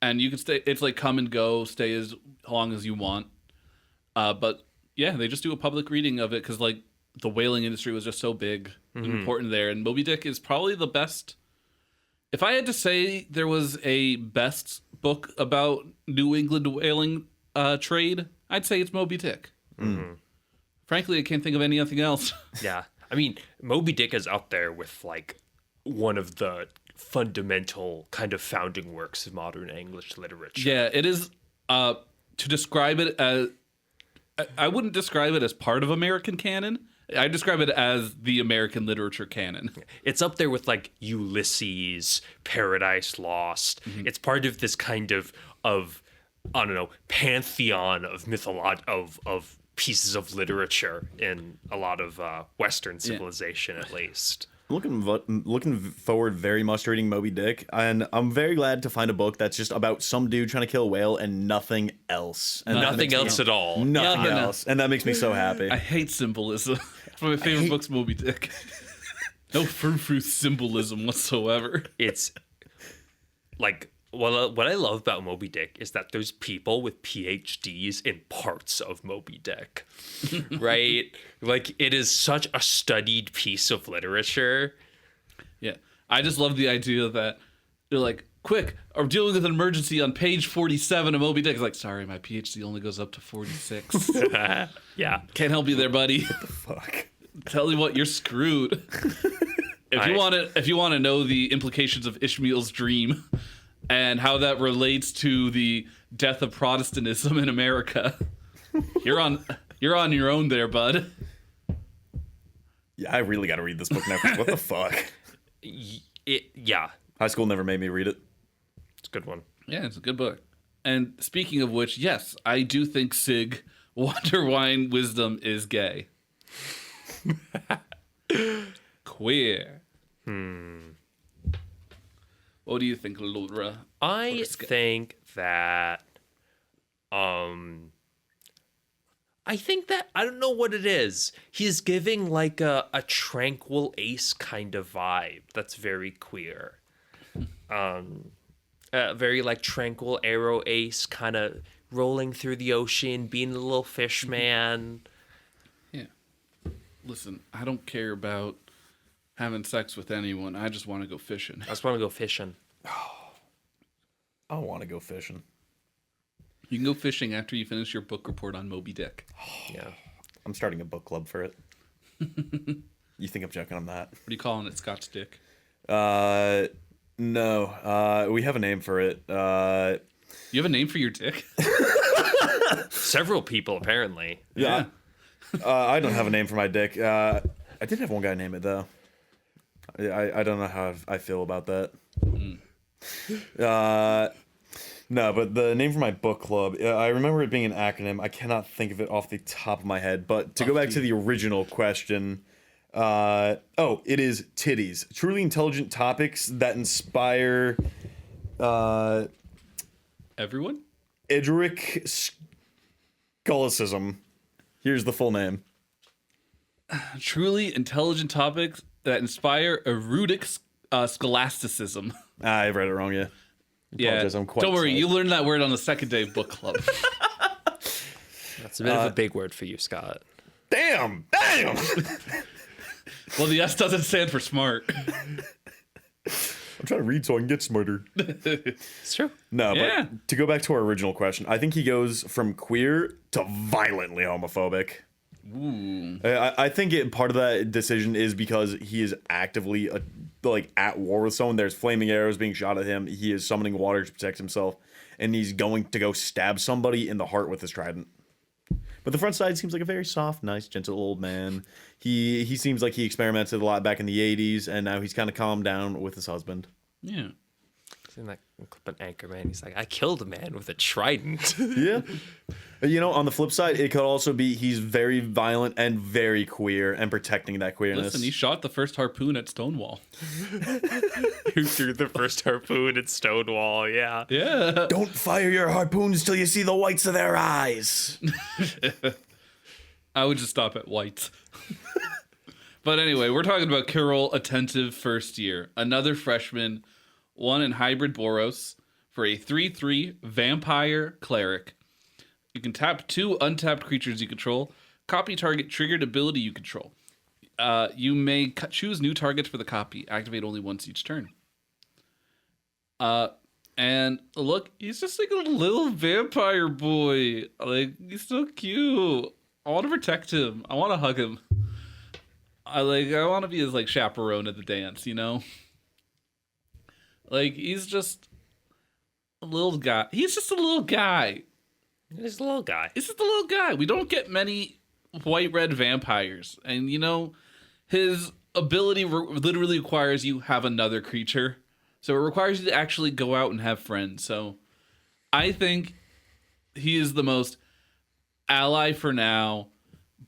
And you can stay, it's like come and go, stay as long as you want. But yeah, they just do a public reading of it because like the whaling industry was just so big and important there. And Moby Dick is probably the best. If I had to say there was a best book about New England whaling trade, I'd say it's Moby Dick. Mm-hmm. Frankly, I can't think of anything else. Yeah. I mean, Moby Dick is up there with like one of the fundamental kind of founding works of modern English literature. Yeah, it is. To describe it as, I wouldn't describe it as part of American canon. I describe it as the American literature canon. It's up there with like Ulysses, Paradise Lost. Mm-hmm. It's part of this kind of I don't know, pantheon of of pieces of literature in a lot of Western civilization, at least. looking forward very much to reading Moby Dick, and I'm very glad to find a book that's just about some dude trying to kill a whale and nothing else. And Nothing else at all. Nothing else. And that makes me so happy. I hate symbolism. One of my favorite books, Moby Dick. No frou-frou symbolism whatsoever. It's like what I love about Moby Dick is that there's people with PhDs in parts of Moby Dick, right? Like, it is such a studied piece of literature. Yeah. I just love the idea that they're like, quick, I'm dealing with an emergency on page 47 of Moby Dick. It's like, sorry, my PhD only goes up to 46. Yeah. Can't help you there, buddy. Fuck. Tell you what, you're screwed. If you want to know the implications of Ishmael's dream and how that relates to the death of Protestantism in America, you're on your own there, bud. Yeah, I really got to read this book now. What the fuck? Yeah. High school never made me read it. It's a good one. Yeah, it's a good book. And speaking of which, yes, I do think Sig Water Wine Wisdom is gay. Queer. What do you think, Laura? I think that I don't know what it is. He's giving like a tranquil ace kind of vibe that's very queer. Very like tranquil arrow ace, kind of rolling through the ocean, being a little fish man. Yeah. Listen, I don't care about having sex with anyone. I just want to go fishing. I just want to go fishing. I want to go fishing. You can go fishing after you finish your book report on Moby Dick. Yeah. I'm starting a book club for it. You think I'm joking on that? What are you calling it, Scott's Dick? No. We have a name for it. You have a name for your dick? Several people, apparently. Yeah. I don't have a name for my dick. I did have one guy name it, though. I don't know how I feel about that. No, but the name for my book club, I remember it being an acronym. I cannot think of it off the top of my head. But to go back to the original question, it is titties. Truly intelligent topics that inspire Everyone? Edric Scholasticism. Here's the full name. Truly intelligent topics that inspire erudic scholasticism. I read it wrong, yeah. Yeah, I'm quite don't worry. sorry. You learned that word on the second day of book club. That's a bit of a big word for you, Scott. Damn! Well, the S doesn't stand for smart. I'm trying to read so I can get smarter. It's true. No, Yeah. but to go back to our original question, I think he goes from queer to violently homophobic. Ooh. I think part of that decision is because he is actively at war with someone. There's flaming arrows being shot at him. He is summoning water to protect himself, and he's going to go stab somebody in the heart with his trident. But the front side seems like a very soft, nice, gentle old man. He seems like he experimented a lot back in the 80s, and now he's kind of calmed down with his husband. Yeah. In that clip on Anchorman, he's like, I killed a man with a trident. Yeah. You know, on the flip side, it could also be he's very violent and very queer and protecting that queerness. Listen, he shot the first harpoon at Stonewall. Who threw the first harpoon at Stonewall? Yeah. Yeah. Don't fire your harpoons till you see the whites of their eyes. I would just stop at whites. But anyway, we're talking about Carol Attentive first year. Another freshman, one in hybrid Boros for a 3/3 vampire cleric. You can tap 2 untapped creatures you control. Copy target triggered ability you control. You may choose new targets for the copy. Activate only once each turn. And look, he's just like a little vampire boy. Like, he's so cute. I want to protect him. I want to hug him. I want to be his like chaperone at the dance, you know? Like, he's just a little guy. He's just a little guy. He's a little guy. He's just a little guy. We don't get many white-red vampires. And, you know, his ability literally requires you have another creature. So it requires you to actually go out and have friends. So I think he is the most ally for now,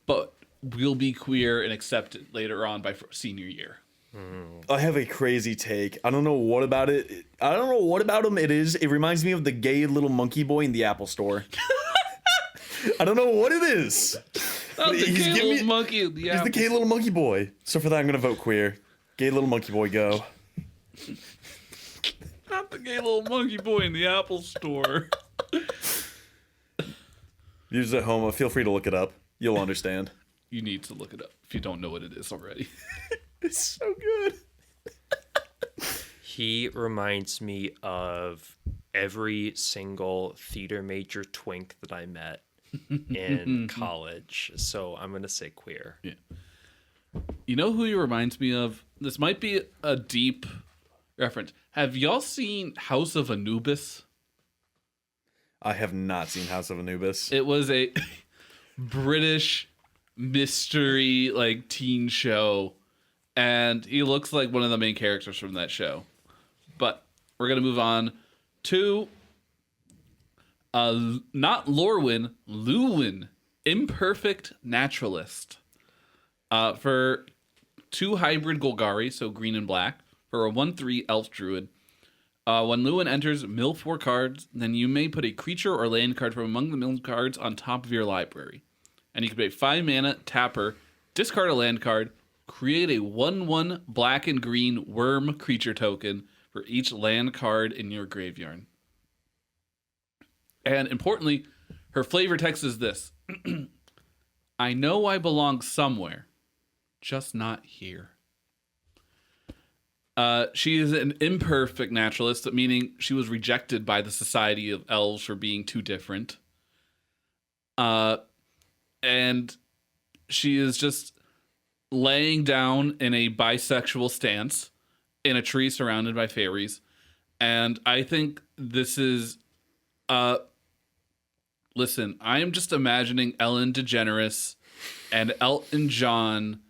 but will be queer and accepted later on by senior year. I have a crazy take. I don't know what about it. I don't know what about him it is. It reminds me of the gay little monkey boy in the Apple Store. I don't know what it is. Oh, the gay little monkey in the He's Apple. the gay little monkey boy. So for that, I'm gonna vote queer. Gay little monkey boy, go. Not the gay little monkey boy in the Apple Store. Users at home, feel free to look it up. You'll understand. You need to look it up if you don't know what it is already. It's so good. He reminds me of every single theater major twink that I met in college. So I'm going to say queer. Yeah. You know who he reminds me of? This might be a deep reference. Have y'all seen House of Anubis? I have not seen House of Anubis. It was a British mystery like teen show, and he looks like one of the main characters from that show. But we're gonna move on to not Lorwyn, Lewin, imperfect naturalist. For 2 hybrid Golgari, so green and black, for a 1/3 elf druid. When Lewin enters, mill 4 cards, then you may put a creature or land card from among the milled cards on top of your library. And you can pay 5 mana, tapper, discard a land card, create a 1/1 black and green worm creature token for each land card in your graveyard. And importantly, her flavor text is this. I know I belong somewhere, just not here. She is an imperfect naturalist, meaning she was rejected by the Society of Elves for being too different. And she is just laying down in a bisexual stance in a tree surrounded by fairies. And I think this is... listen, I am just imagining Ellen DeGeneres and Elton John...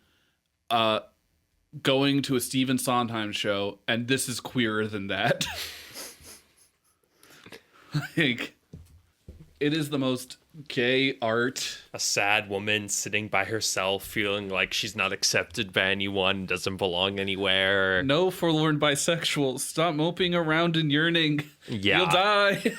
going to a Stephen Sondheim show, and this is queerer than that. Like, it is the most gay art. A sad woman sitting by herself, feeling like she's not accepted by anyone, doesn't belong anywhere. No forlorn bisexual. Stop moping around and yearning. Yeah. You'll die.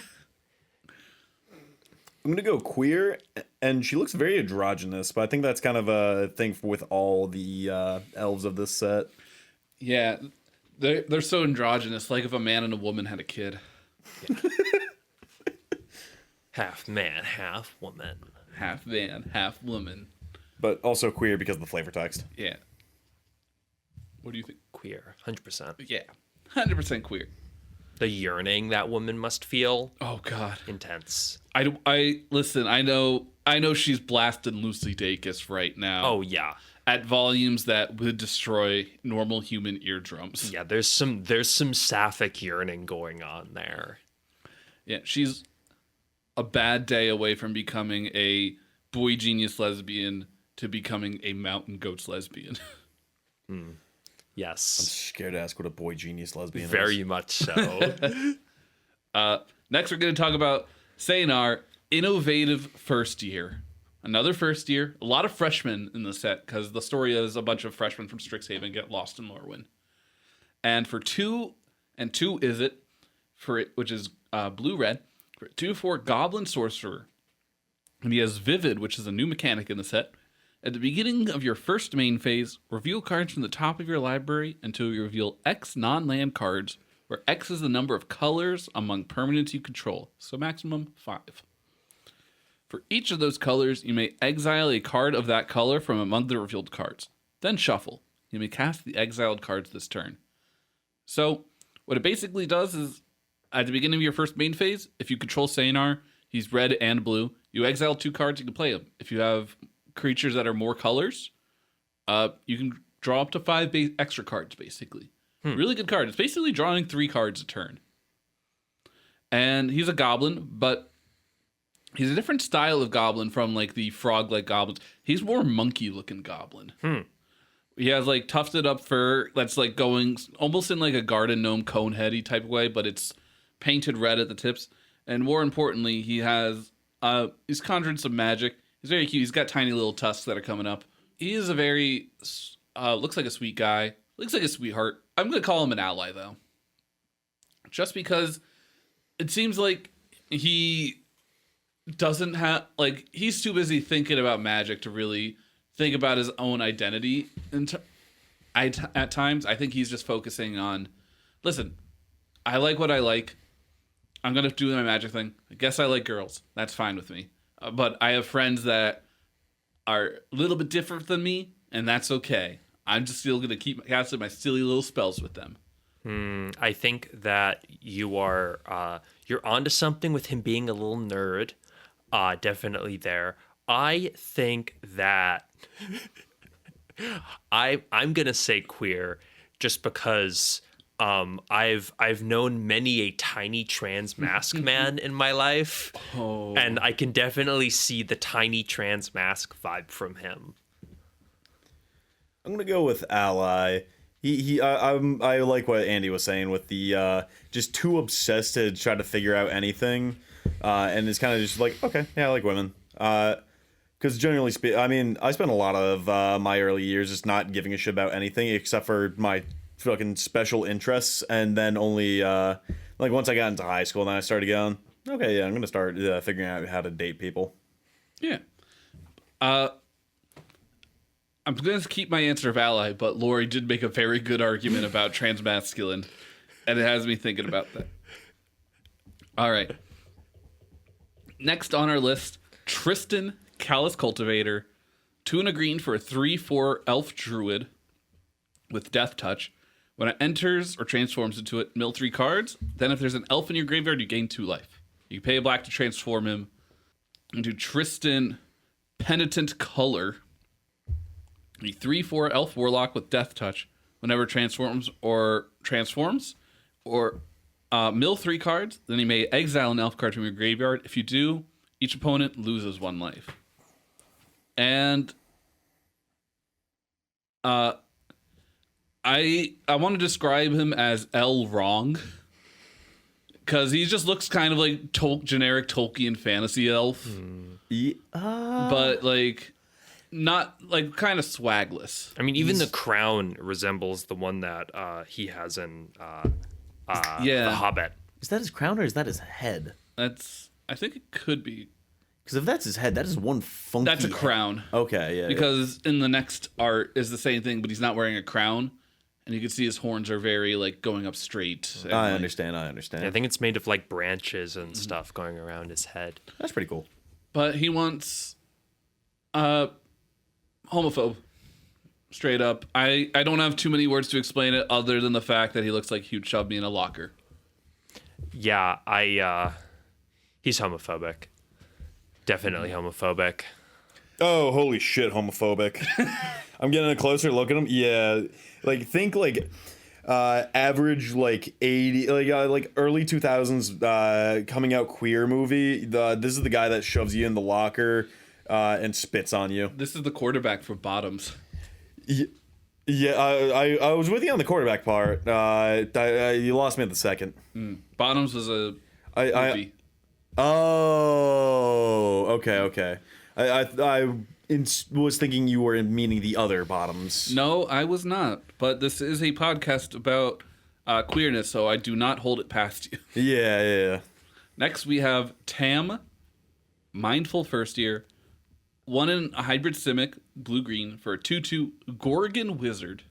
I'm gonna go queer, and she looks very androgynous, but I think that's kind of a thing with all the elves of this set. Yeah, they're so androgynous, like if a man and a woman had a kid. Half man, half woman. Half man, half woman. But also queer because of the flavor text. Yeah. What do you think? Queer, 100%. Yeah, 100% queer. The yearning that woman must feel. Oh God, intense. I listen. I know she's blasting Lucy Dacus right now. Oh yeah, at volumes that would destroy normal human eardrums. Yeah, there's some sapphic yearning going on there. Yeah, she's a bad day away from becoming a boy genius lesbian to becoming a mountain goats lesbian. Yes. I'm scared to ask what a boy genius lesbian is. Very much so. Next, we're going to talk about Saynar, innovative first year. Another first year. A lot of freshmen in the set because the story is a bunch of freshmen from Strixhaven get lost in Lorwyn. And for 2 and 2 is it, for it, which is blue-red, for 2/4 Goblin Sorcerer. And he has Vivid, which is a new mechanic in the set. At the beginning of your first main phase, reveal cards from the top of your library until you reveal X non-land cards, where X is the number of colors among permanents you control, so maximum 5. For each of those colors, you may exile a card of that color from among the revealed cards. Then shuffle. You may cast the exiled cards this turn. So, what it basically does is, at the beginning of your first main phase, if you control Saynar, he's red and blue, you exile 2 cards, you can play them. If you have creatures that are more colors, you can draw up to 5 extra cards, basically. Really good card. It's basically drawing 3 cards a turn. And he's a goblin, but he's a different style of goblin from like the frog-like goblins. He's more monkey-looking goblin. He has like tufted up fur that's like going almost in like a garden gnome cone-heady type of way, but it's painted red at the tips. And more importantly, he has he's conjuring some magic. He's very cute. He's got tiny little tusks that are coming up. He is a very looks like a sweet guy. looks like a sweetheart. I'm gonna call him an ally though, just because it seems like he doesn't have he's too busy thinking about magic to really think about his own identity. At times, I think he's just focusing on, listen, I like what I like. I'm gonna do my magic thing. I guess I like girls. That's fine with me. But I have friends that are a little bit different than me, and that's okay. I'm just still gonna keep casting my silly little spells with them. I think that you're onto something with him being a little nerd. Definitely there. I think that I'm gonna say queer just because I've known many a tiny trans mask man in my life, and I can definitely see the tiny trans mask vibe from him. I'm gonna go with ally. I like what Andy was saying with the just too obsessed to try to figure out anything, and it's kind of just like, okay, yeah, I like women. Because generally speaking, I mean, I spent a lot of my early years just not giving a shit about anything except for my fucking special interests, and then only once I got into high school, then I started going, okay, yeah, I'm gonna start figuring out how to date people. Yeah. I'm going to keep my answer of ally, but Lori did make a very good argument about transmasculine, and it has me thinking about that. All right. Next on our list, Tristan, Callous Cultivator, 2 and a green for a 3/4 elf druid with Death Touch. When it enters or transforms into it, mill 3 cards. Then if there's an elf in your graveyard, you gain 2 life. You pay a black to transform him into Tristan, Penitent Color, a 3/4 elf warlock with Death Touch. Whenever transforms or mill 3 cards, then you may exile an elf card from your graveyard. If you do, each opponent loses 1 life. And I want to describe him as L wrong, because he just looks kind of like generic Tolkien fantasy elf, but not kind of swagless. I mean, even the crown resembles the one that he has in The Hobbit. Is that his crown or is that his head? I think it could be. Because if that's his head, that is one funky. That's a crown. Head. Okay, yeah. Because in the next art is the same thing, but he's not wearing a crown, and you can see his horns are very going up straight. I understand. I think it's made of branches and stuff going around his head. That's pretty cool. But he wants homophobe. Straight up. I don't have too many words to explain it other than the fact that he looks like he'd shove me in a locker. Yeah, he's homophobic. Definitely homophobic. Oh, holy shit, homophobic. I'm getting a closer look at him. Yeah, think average 80 early 2000s coming out queer movie. This is the guy that shoves you in the locker and spits on you. This is the quarterback for Bottoms. Yeah, I was with you on the quarterback part. You lost me at the second. Bottoms was a movie. Oh, okay. I was thinking you were meaning the other Bottoms. No, I was not. But this is a podcast about queerness, so I do not hold it past you. Yeah. Next, we have Tam, Mindful First Year, 1 in a hybrid Simic, blue-green, for a 2/2 Gorgon Wizard.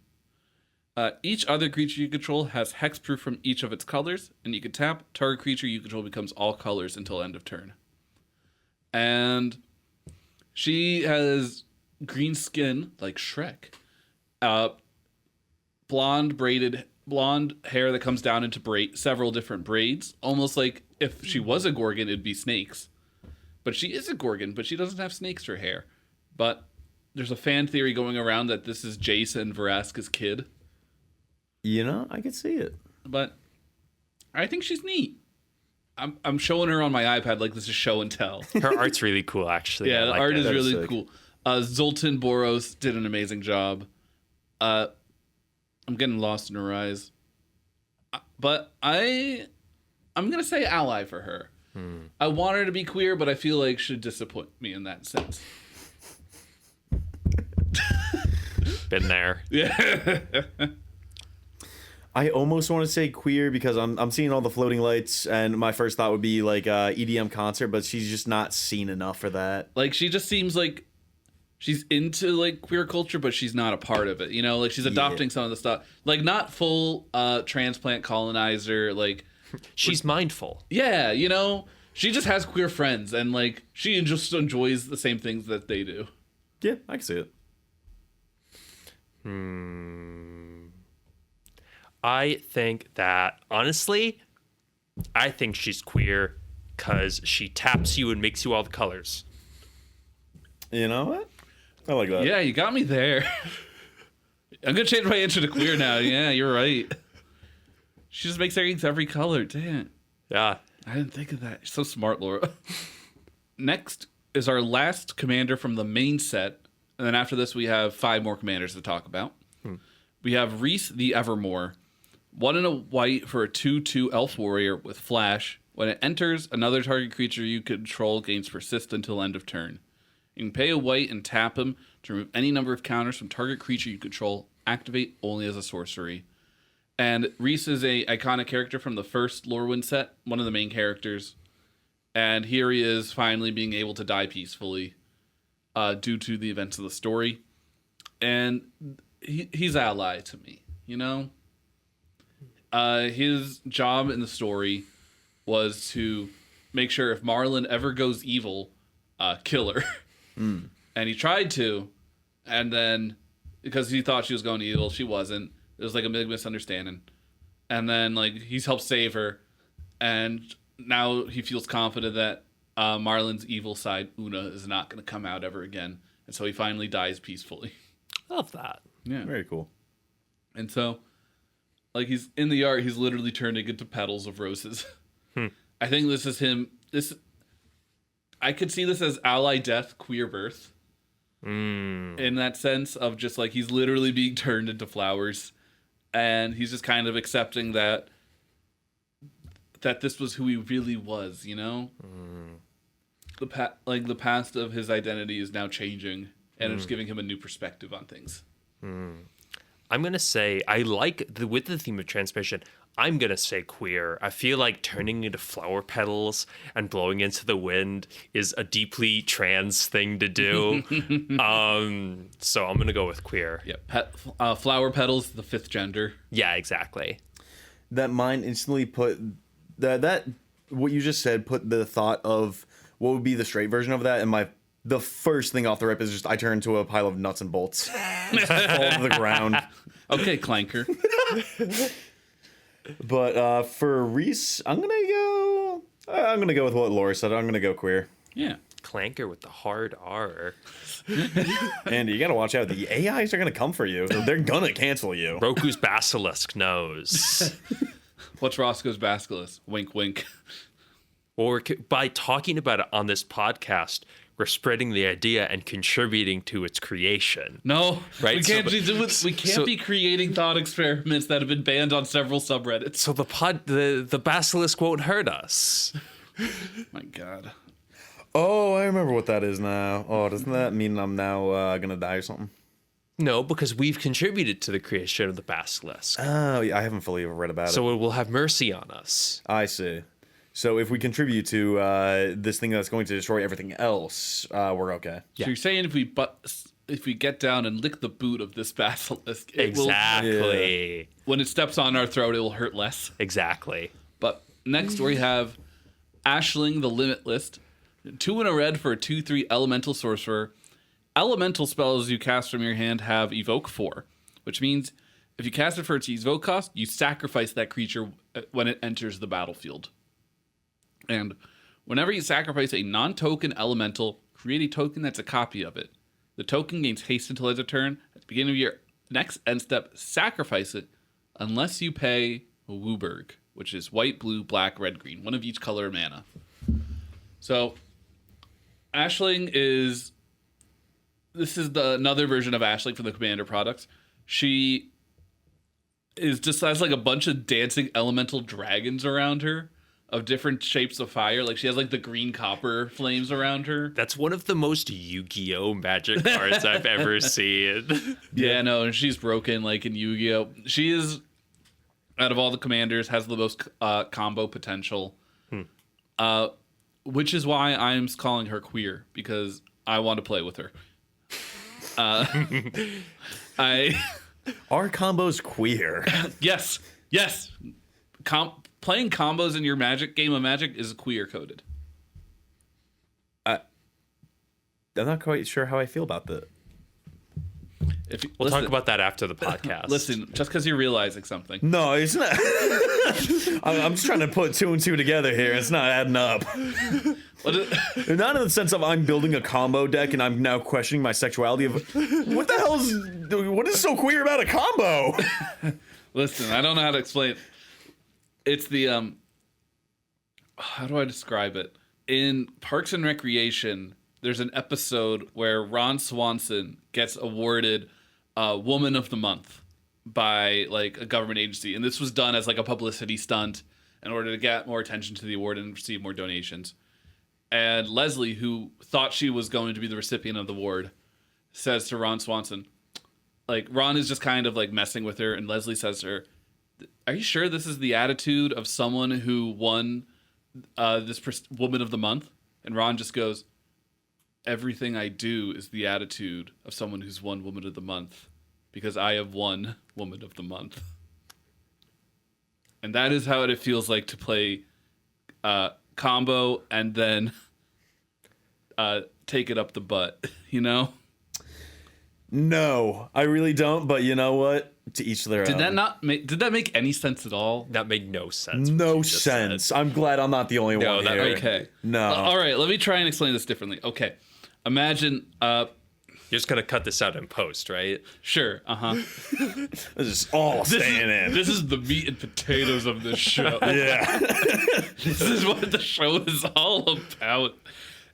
Each other creature you control has hexproof from each of its colors, and you can tap. Target creature you control becomes all colors until end of turn. And she has green skin, like Shrek. Blonde hair that comes down into several different braids. Almost like if she was a Gorgon, it'd be snakes. But she is a Gorgon, but she doesn't have snakes for hair. But there's a fan theory going around that this is Jason Veraska's kid. I could see it. But I think she's neat. I'm showing her on my iPad like this is show and tell. Her art's really cool, actually. Yeah, the art is really sick. cool. Zoltan Boros did an amazing job. I'm getting lost in her eyes. But I'm going to say ally for her. I want her to be queer, but I feel like she'd disappoint me in that sense. Been there. Yeah. I almost want to say queer because I'm seeing all the floating lights, and my first thought would be like EDM concert, but she's just not seen enough for that. Like, she just seems like she's into like queer culture, but she's not a part of it. You know, like she's adopting some of the stuff, like not full transplant colonizer. Like She's mindful. yeah, you know, she just has queer friends, and like she just enjoys the same things that they do. Yeah, I can see it. I think that, honestly, I think she's queer because she taps you and makes you all the colors. You know what? I like that. Yeah, you got me there. I'm gonna change my answer to queer now. Yeah, you're right. She just makes every color. Damn. Yeah. I didn't think of that. You're so smart, Laura. Next is our last commander from the main set. And then after this, we have 5 more commanders to talk about. We have Reese the Evermore. 1 and a white for a 2/2 elf warrior with flash. When it enters, another target creature you control gains persist until end of turn. You can pay a white and tap him to remove any number of counters from target creature you control. Activate only as a sorcery. And Reese is a iconic character from the first Lorwyn set, one of the main characters. And here he is finally being able to die peacefully due to the events of the story. And he's ally to me, you know? His job in the story was to make sure if Marlin ever goes evil, kill her. And he tried to, and then because he thought she was going evil, she wasn't. It was like a big misunderstanding. And then like he's helped save her, and now he feels confident that Marlin's evil side, Una, is not going to come out ever again. And so he finally dies peacefully. Love that. Yeah. Very cool. And so, like, he's in the art, he's literally turning into petals of roses. I think this is him. I could see this as ally death, queer birth. In that sense of just like he's literally being turned into flowers, and he's just kind of accepting that this was who he really was, you know. The past of his identity is now changing, and it's giving him a new perspective on things. I'm going to say, I like, with the theme of transmission, I'm going to say queer. I feel like turning into flower petals and blowing into the wind is a deeply trans thing to do. So I'm going to go with queer. Yeah, flower petals, the 5th gender. Yeah, exactly. That mine instantly put that what you just said put the thought of what would be the straight version of that, and the first thing off the rip is just I turn into a pile of nuts and bolts. Just fall to the ground. Okay, Clanker. But for Reese, I'm gonna go with what Laura said. I'm gonna go queer. Yeah. Clanker with the hard R. And you gotta watch out. The AIs are gonna come for you. They're gonna cancel you. Roku's basilisk knows. What's Roscoe's basilisk? Wink, wink. Or by talking about it on this podcast, we're spreading the idea and contributing to its creation. No, right? We can't be creating thought experiments that have been banned on several subreddits. So the basilisk won't hurt us. My God. Oh, I remember what that is now. Oh, doesn't that mean I'm now gonna die or something? No, because we've contributed to the creation of the basilisk. Oh, yeah, I haven't fully read about it. So it will have mercy on us. I see. So if we contribute to this thing that's going to destroy everything else, we're okay. So you're saying if we get down and lick the boot of this basilisk, Exactly. When it steps on our throat, it will hurt less. Exactly. But next we have Ashling the Limitless. 2 and a red for a 2/3 elemental sorcerer. Elemental spells you cast from your hand have evoke 4, which means if you cast it for its evoke cost, you sacrifice that creature when it enters the battlefield. And whenever you sacrifice a non-token elemental, create a token that's a copy of it. The token gains haste until end of turn. At the beginning of your next end step, sacrifice it unless you pay Wooburg, which is white, blue, black, red, green, one of each color of mana. So Ashling is another version of Ashling from the Commander products. She is just has like a bunch of dancing elemental dragons around her of different shapes of fire. Like she has like the green copper flames around her. That's one of the most Yu-Gi-Oh magic cards I've ever seen. Yeah, no, and she's broken like in Yu-Gi-Oh. She is out of all the commanders, has the most combo potential. Which is why I'm calling her queer, because I want to play with her. Are combos queer? Yes. Playing combos in your game of Magic is queer coded. I'm not quite sure how I feel about that. We'll talk about that after the podcast. Listen, just because you're realizing something. No, it's not. I'm just trying to put 2 and 2 together here. It's not adding up. Not in the sense of I'm building a combo deck and I'm now questioning my sexuality of what is so queer about a combo? Listen, I don't know how to explain it. It's the how do I describe it? In Parks and Recreation, there's an episode where Ron Swanson gets awarded Woman of the Month by like a government agency, and this was done as like a publicity stunt in order to get more attention to the award and receive more donations. And Leslie, who thought she was going to be the recipient of the award, says to Ron Swanson, like, Ron is just kind of like messing with her, and Leslie says to her, "Are you sure this is the attitude of someone who won this Woman of the Month?" And Ron just goes, "Everything I do is the attitude of someone who's won Woman of the Month, because I have won Woman of the Month." And that is how it feels like to play combo and then take it up the butt, you know? No, I really don't, but you know what? To each their own. Did that make any sense at all? That made no sense. No sense. I'm glad I'm not the only one here. Okay. No. All right, let me try and explain this differently. Okay. Imagine You're just gonna cut this out in post, right? Sure. This is all staying in. This is the meat and potatoes of this show. Yeah. This is what the show is all about.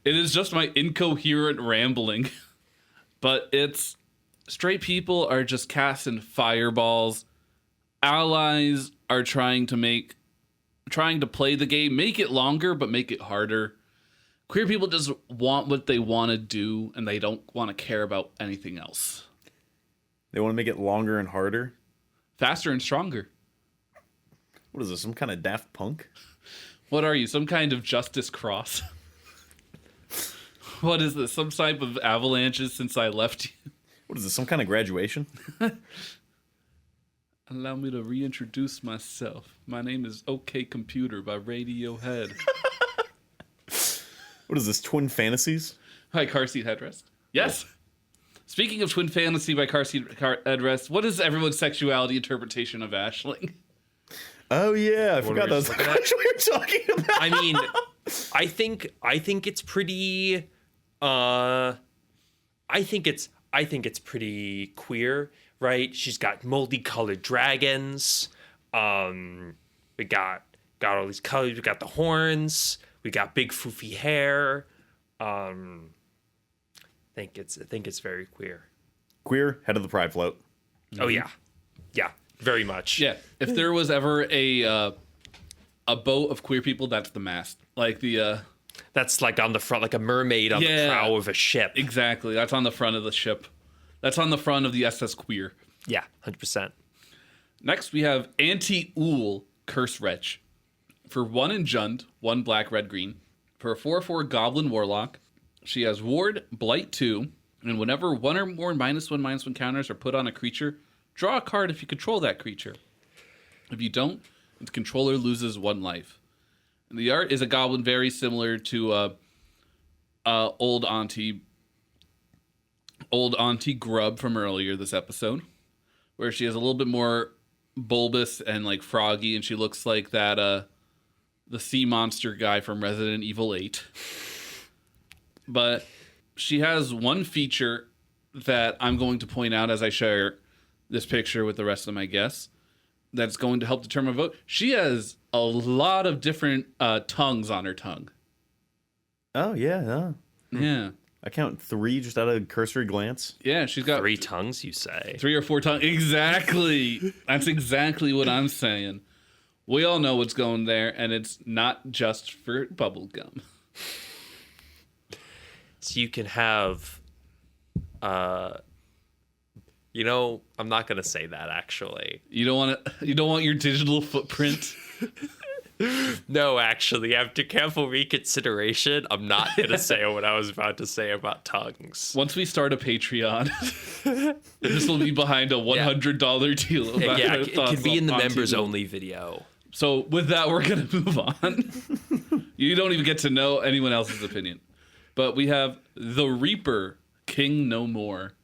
It is just my incoherent rambling. But it's straight people are just casting fireballs. Allies are trying to play the game, make it longer, but make it harder. Queer people just want what they want to do, and they don't want to care about anything else. They want to make it longer and harder? Faster and stronger. What is this, some kind of Daft Punk? What are you, some kind of Justice Cross? What is this, some type of avalanches since I left you? What is this, some kind of graduation? Allow me to reintroduce myself. My name is OK Computer by Radiohead. What is this, Twin Fantasies? By Car Seat Headrest. Yes. Speaking of Twin Fantasy by Car Seat Headrest, what is everyone's sexuality interpretation of Aisling? Oh yeah, I forgot that was the question we were talking about. I mean, I think it's pretty. I think it's pretty queer, right? She's got multicolored dragons. We got all these colors. We got the horns. We got big foofy hair. I think it's very queer. Queer, head of the pride float. Oh yeah, very much. Yeah, if there was ever a boat of queer people, that's the mast. Like the that's like on the front, like a mermaid on the prow of a ship. Exactly, that's on the front of the ship. That's on the front of the SS Queer. Yeah, 100%. Next, we have Anti-Ool Curse Wretch. For 1 Enjund, 1 black, red, green. For a 4/4 Goblin Warlock, she has Ward, Blight 2, and whenever 1 or more -1/-1 counters are put on a creature, draw a card if you control that creature. If you don't, the controller loses 1 life. And the art is a goblin very similar to old Auntie Grub from earlier this episode, where she has a little bit more bulbous and like froggy, and she looks like that the sea monster guy from Resident Evil 8. But she has one feature that I'm going to point out as I share this picture with the rest of my guests that's going to help determine a vote. She has a lot of different tongues on her tongue. Oh yeah. Yeah. I count 3 just out of a cursory glance. Yeah, she's got 3 tongues, you say? 3 or 4 tongues. Exactly. That's exactly what I'm saying. We all know what's going there, and it's not just for bubblegum. So you can have I'm not gonna say that actually. You don't want your digital footprint. No, actually, after careful reconsideration, I'm not gonna say what I was about to say about tongues. Once we start a Patreon, this will be behind a $100 deal. It can be in the members only video. So with that, we're gonna move on. You don't even get to know anyone else's opinion. But we have the Reaper, King No More.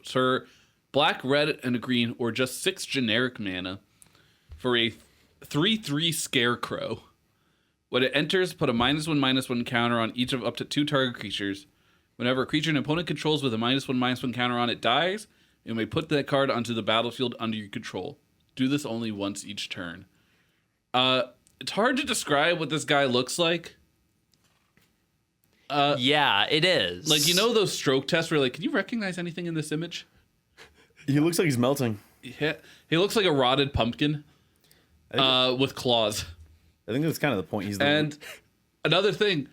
Sir, black, red, and a green, or just 6 generic mana for a 3/3 Scarecrow. When it enters, put a -1/-1 counter on each of up to 2 target creatures. Whenever a creature an opponent controls with a -1/-1 counter on it dies, you may put that card onto the battlefield under your control. Do this only once each turn. It's hard to describe what this guy looks like. Yeah, it is. Like, those stroke tests where can you recognize anything in this image? He looks like he's melting. Yeah, he looks like a rotted pumpkin with claws. I think that's kind of the point. And another thing,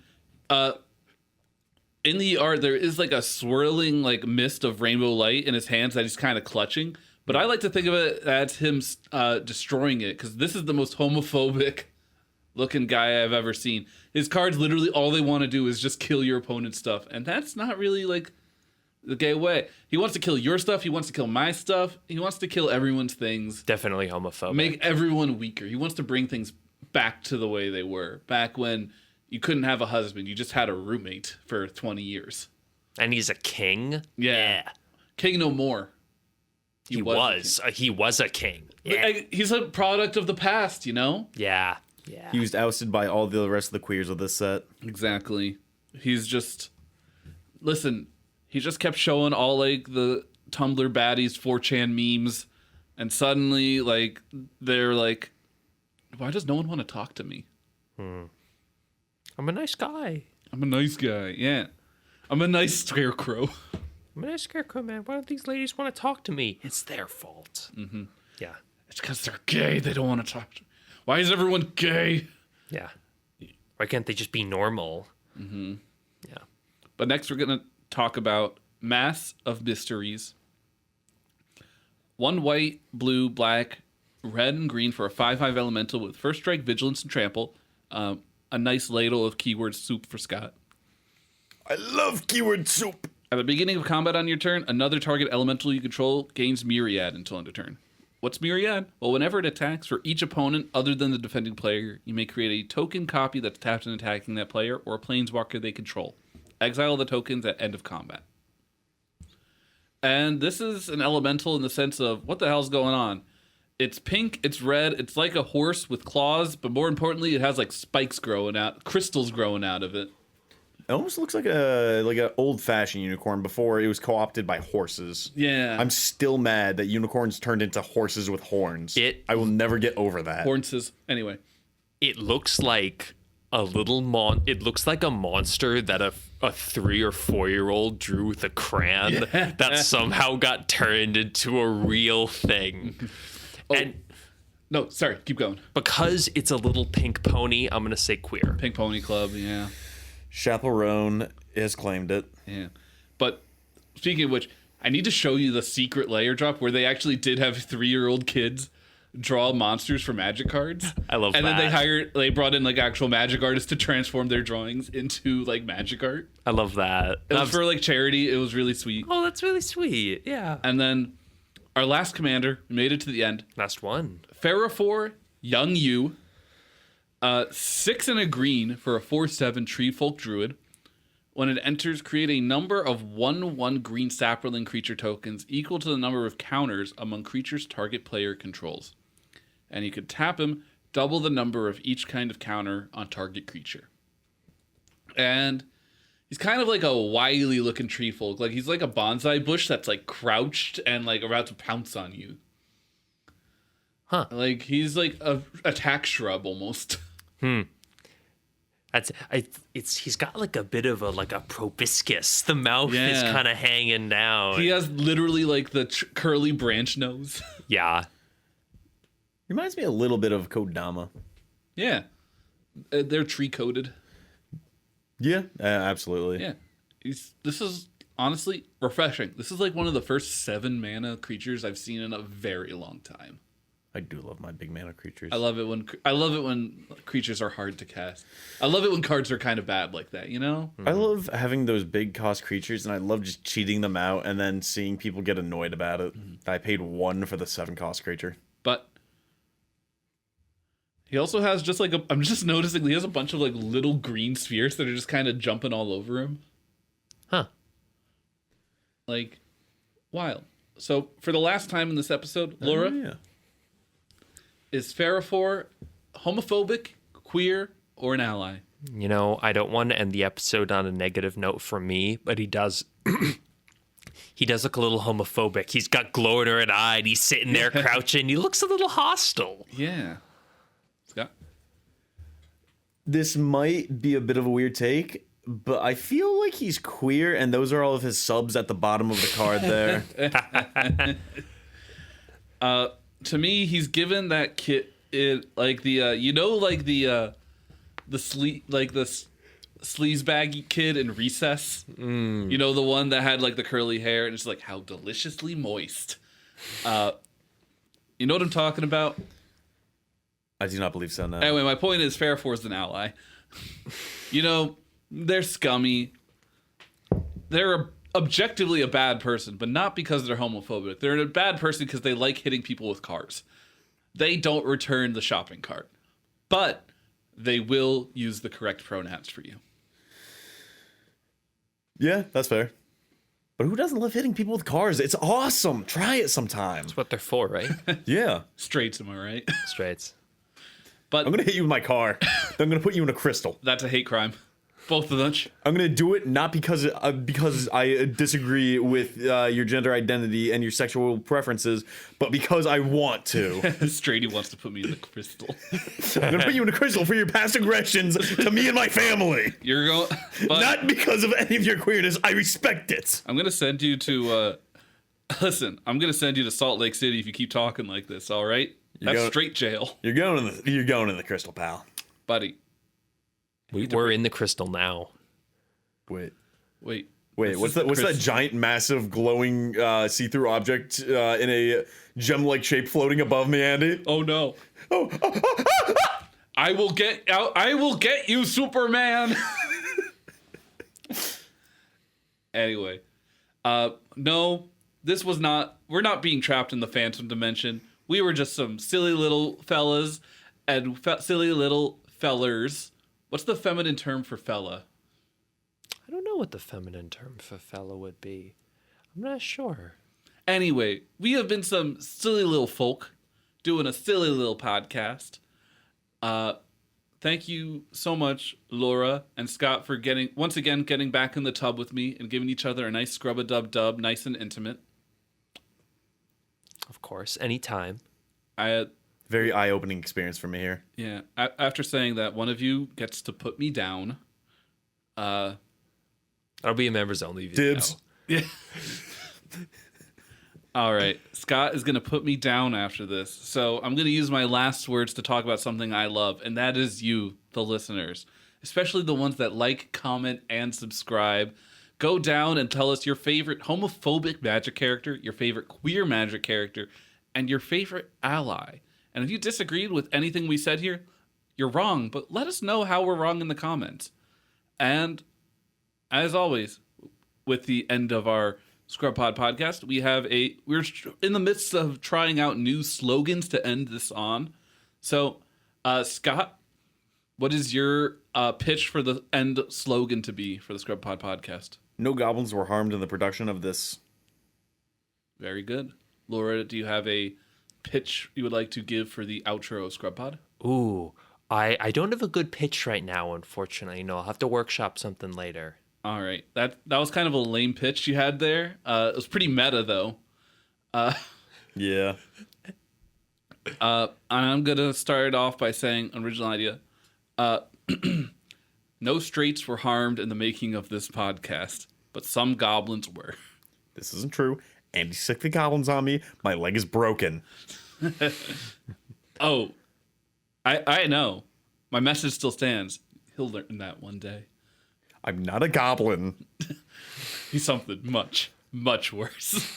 in the art, there is a swirling mist of rainbow light in his hands that he's kind of clutching. But I like to think of it as him destroying it, because this is the most homophobic looking guy I've ever seen. His cards, literally all they want to do is just kill your opponent's stuff. And that's not really the gay way. He wants to kill your stuff. He wants to kill my stuff. He wants to kill everyone's things. Definitely homophobic. Make everyone weaker. He wants to bring things back to the way they were. Back when you couldn't have a husband. You just had a roommate for 20 years. And he's a king? Yeah. King No More. He was a king. Yeah. He's a product of the past, Yeah. He was ousted by all the rest of the queers of this set. Exactly. He's just... Listen, he just kept showing all, the Tumblr baddies, 4chan memes, and suddenly, they're like, why does no one want to talk to me? I'm a nice guy. I'm a nice guy, yeah. I'm a nice scarecrow. I'm a nice scarecrow, man. Why don't these ladies want to talk to me? It's their fault. Mm-hmm. Yeah. It's because they're gay. They don't want to talk to me. Why is everyone gay? Yeah. Why can't they just be normal? Mm-hmm. Yeah. But next we're going to talk about Mass of Mysteries. 1 white, blue, black, red, and green for a 5/5 elemental with first strike, vigilance, and trample. A nice ladle of keyword soup for Scott. I love keyword soup. At the beginning of combat on your turn, another target elemental you control gains Myriad until end of turn. What's Myriad? Well, whenever it attacks for each opponent other than the defending player, you may create a token copy that's tapped and attacking that player or a planeswalker they control. Exile the tokens at end of combat. And this is an elemental in the sense of, what the hell's going on? It's pink, it's red, it's like a horse with claws, but more importantly, it has spikes growing out, crystals growing out of it. It almost looks like an old-fashioned unicorn before it was co-opted by horses. Yeah. I'm still mad that unicorns turned into horses with horns. I will never get over that. Horns. Anyway. It looks like a little it looks like a monster that a 3 or 4-year-old drew with a crayon that somehow got turned into a real thing. And no, sorry, keep going. Because it's a little pink pony, I'm going to say queer. Pink Pony Club, yeah. Chaperone has claimed it. Yeah. But speaking of which, I need to show you the secret layer drop where they actually did have 3-year-old kids draw monsters for Magic cards. I love that. And then they brought in actual Magic artists to transform their drawings into Magic art. I love that. It was for charity. It was really sweet. Oh, that's really sweet. Yeah. And then our last commander, we made it to the end. Last one. Ferafor, Young Yu. 6 and a green for a 4/7 tree folk druid. When it enters, create a number of 1/1 green sapperling creature tokens equal to the number of counters among creatures target player controls. And you could tap him, double the number of each kind of counter on target creature. And he's kind of like a wily looking tree folk. He's like a bonsai bush that's crouched and about to pounce on you. Huh. He's a attack shrub almost. He's got a bit of a proboscis. The mouth is kind of hanging down. He has literally the curly branch nose. Yeah. Reminds me a little bit of Kodama. Yeah. They're tree coated. Yeah, absolutely. Yeah. This is honestly, refreshing. This is like one of the first 7 mana creatures I've seen in a very long time. I do love my big mana creatures. I love it when creatures are hard to cast. I love it when cards are kind of bad like that, you know? I love having those big cost creatures, and I love just cheating them out and then seeing people get annoyed about it. I paid 1 for the 7 cost creature. But he also has just like I'm just noticing he has a bunch of like little green spheres that are just kind of jumping all over him. Huh. Like, wild. So for the last time in this episode, Laura, Yeah. is Farafor homophobic, queer, or an ally? You know, I don't want to end the episode on a negative note for me, but he does. He does look a little homophobic. He's got gloater eyed. He's sitting there crouching. He looks a little hostile. Yeah. Scott? This might be a bit of a weird take, but I feel like he's queer, and those are all of his subs at the bottom of the card there. To me, he's given that kid like the sleazebaggy kid in Recess. You know, the one that had like the curly hair and it's like how deliciously moist. You know what I'm talking about? I do not believe so, no. Anyway, my point is Farafor's an ally. You know, they're scummy. They're objectively a bad person, but not because they're homophobic. They're a bad person because they like hitting people with cars. They don't return the shopping cart, but they will use the correct pronouns for you. Yeah, that's fair. But who doesn't love hitting people with cars? It's awesome. Try it sometime. That's what they're for, right? Yeah. Straights, am I right? Straights. But I'm going to hit you with my car. Then I'm going to put you in a crystal. that's a hate crime. Both of them. I'm going to do it not because I disagree with your gender identity and your sexual preferences, but because I want to. Straighty wants to put me in the crystal. I'm going to put you in a crystal for your past aggressions to me and my family. You're going... But Not because of any of your queerness. I respect it. I'm going to send you to... listen, I'm going to send you to Salt Lake City if you keep talking like this, all right? That's going- straight jail. You're going in the crystal, pal. Buddy. We're in the crystal now. Wait. Wait. What's that giant, massive, glowing, see-through object in a gem-like shape floating above me, Andy? Oh, no. I will get out. I will get you, Superman. Anyway. No, this was not... We're not being trapped in the Phantom Dimension. We were just some silly little fellas and silly little fellers. What's the feminine term for fella? I don't know what the feminine term for fella would be. I'm not sure. Anyway, we have been some silly little folk doing a silly little podcast. Thank you so much, Laura and Scott, for once again getting back in the tub with me and giving each other a nice scrub-a-dub-dub, nice and intimate. Of course, anytime. Very eye-opening experience for me here. Yeah. After saying that, one of you gets to put me down. That'll be a members only video. Dibs. Yeah. All right. Scott is going to put me down after this. So I'm going to use my last words to talk about something I love, and that is you, the listeners, especially the ones that like, comment, and subscribe. Go down and tell us your favorite homophobic Magic character, your favorite queer Magic character, and your favorite ally. And if you disagreed with anything we said here, you're wrong, but let us know how we're wrong in the comments. And as always, with the end of our ScrubPod podcast, we're in the midst of trying out new slogans to end this on. So, Scott, what is your pitch for the end slogan to be for the ScrubPod podcast? No goblins were harmed in the production of this. Very good. Laura, do you have a pitch you would like to give for the outro of ScrubPod? Ooh, I don't have a good pitch right now, unfortunately. No, I'll have to workshop something later. All right. That was kind of a lame pitch you had there. It was pretty meta, though. Yeah. And I'm going to start it off by saying, original idea. No straights were harmed in the making of this podcast, but some goblins were. This isn't true. Andy sick the goblins on me. My leg is broken. Oh, I know. My message still stands. He'll learn that one day. I'm not a goblin. He's something much, much worse.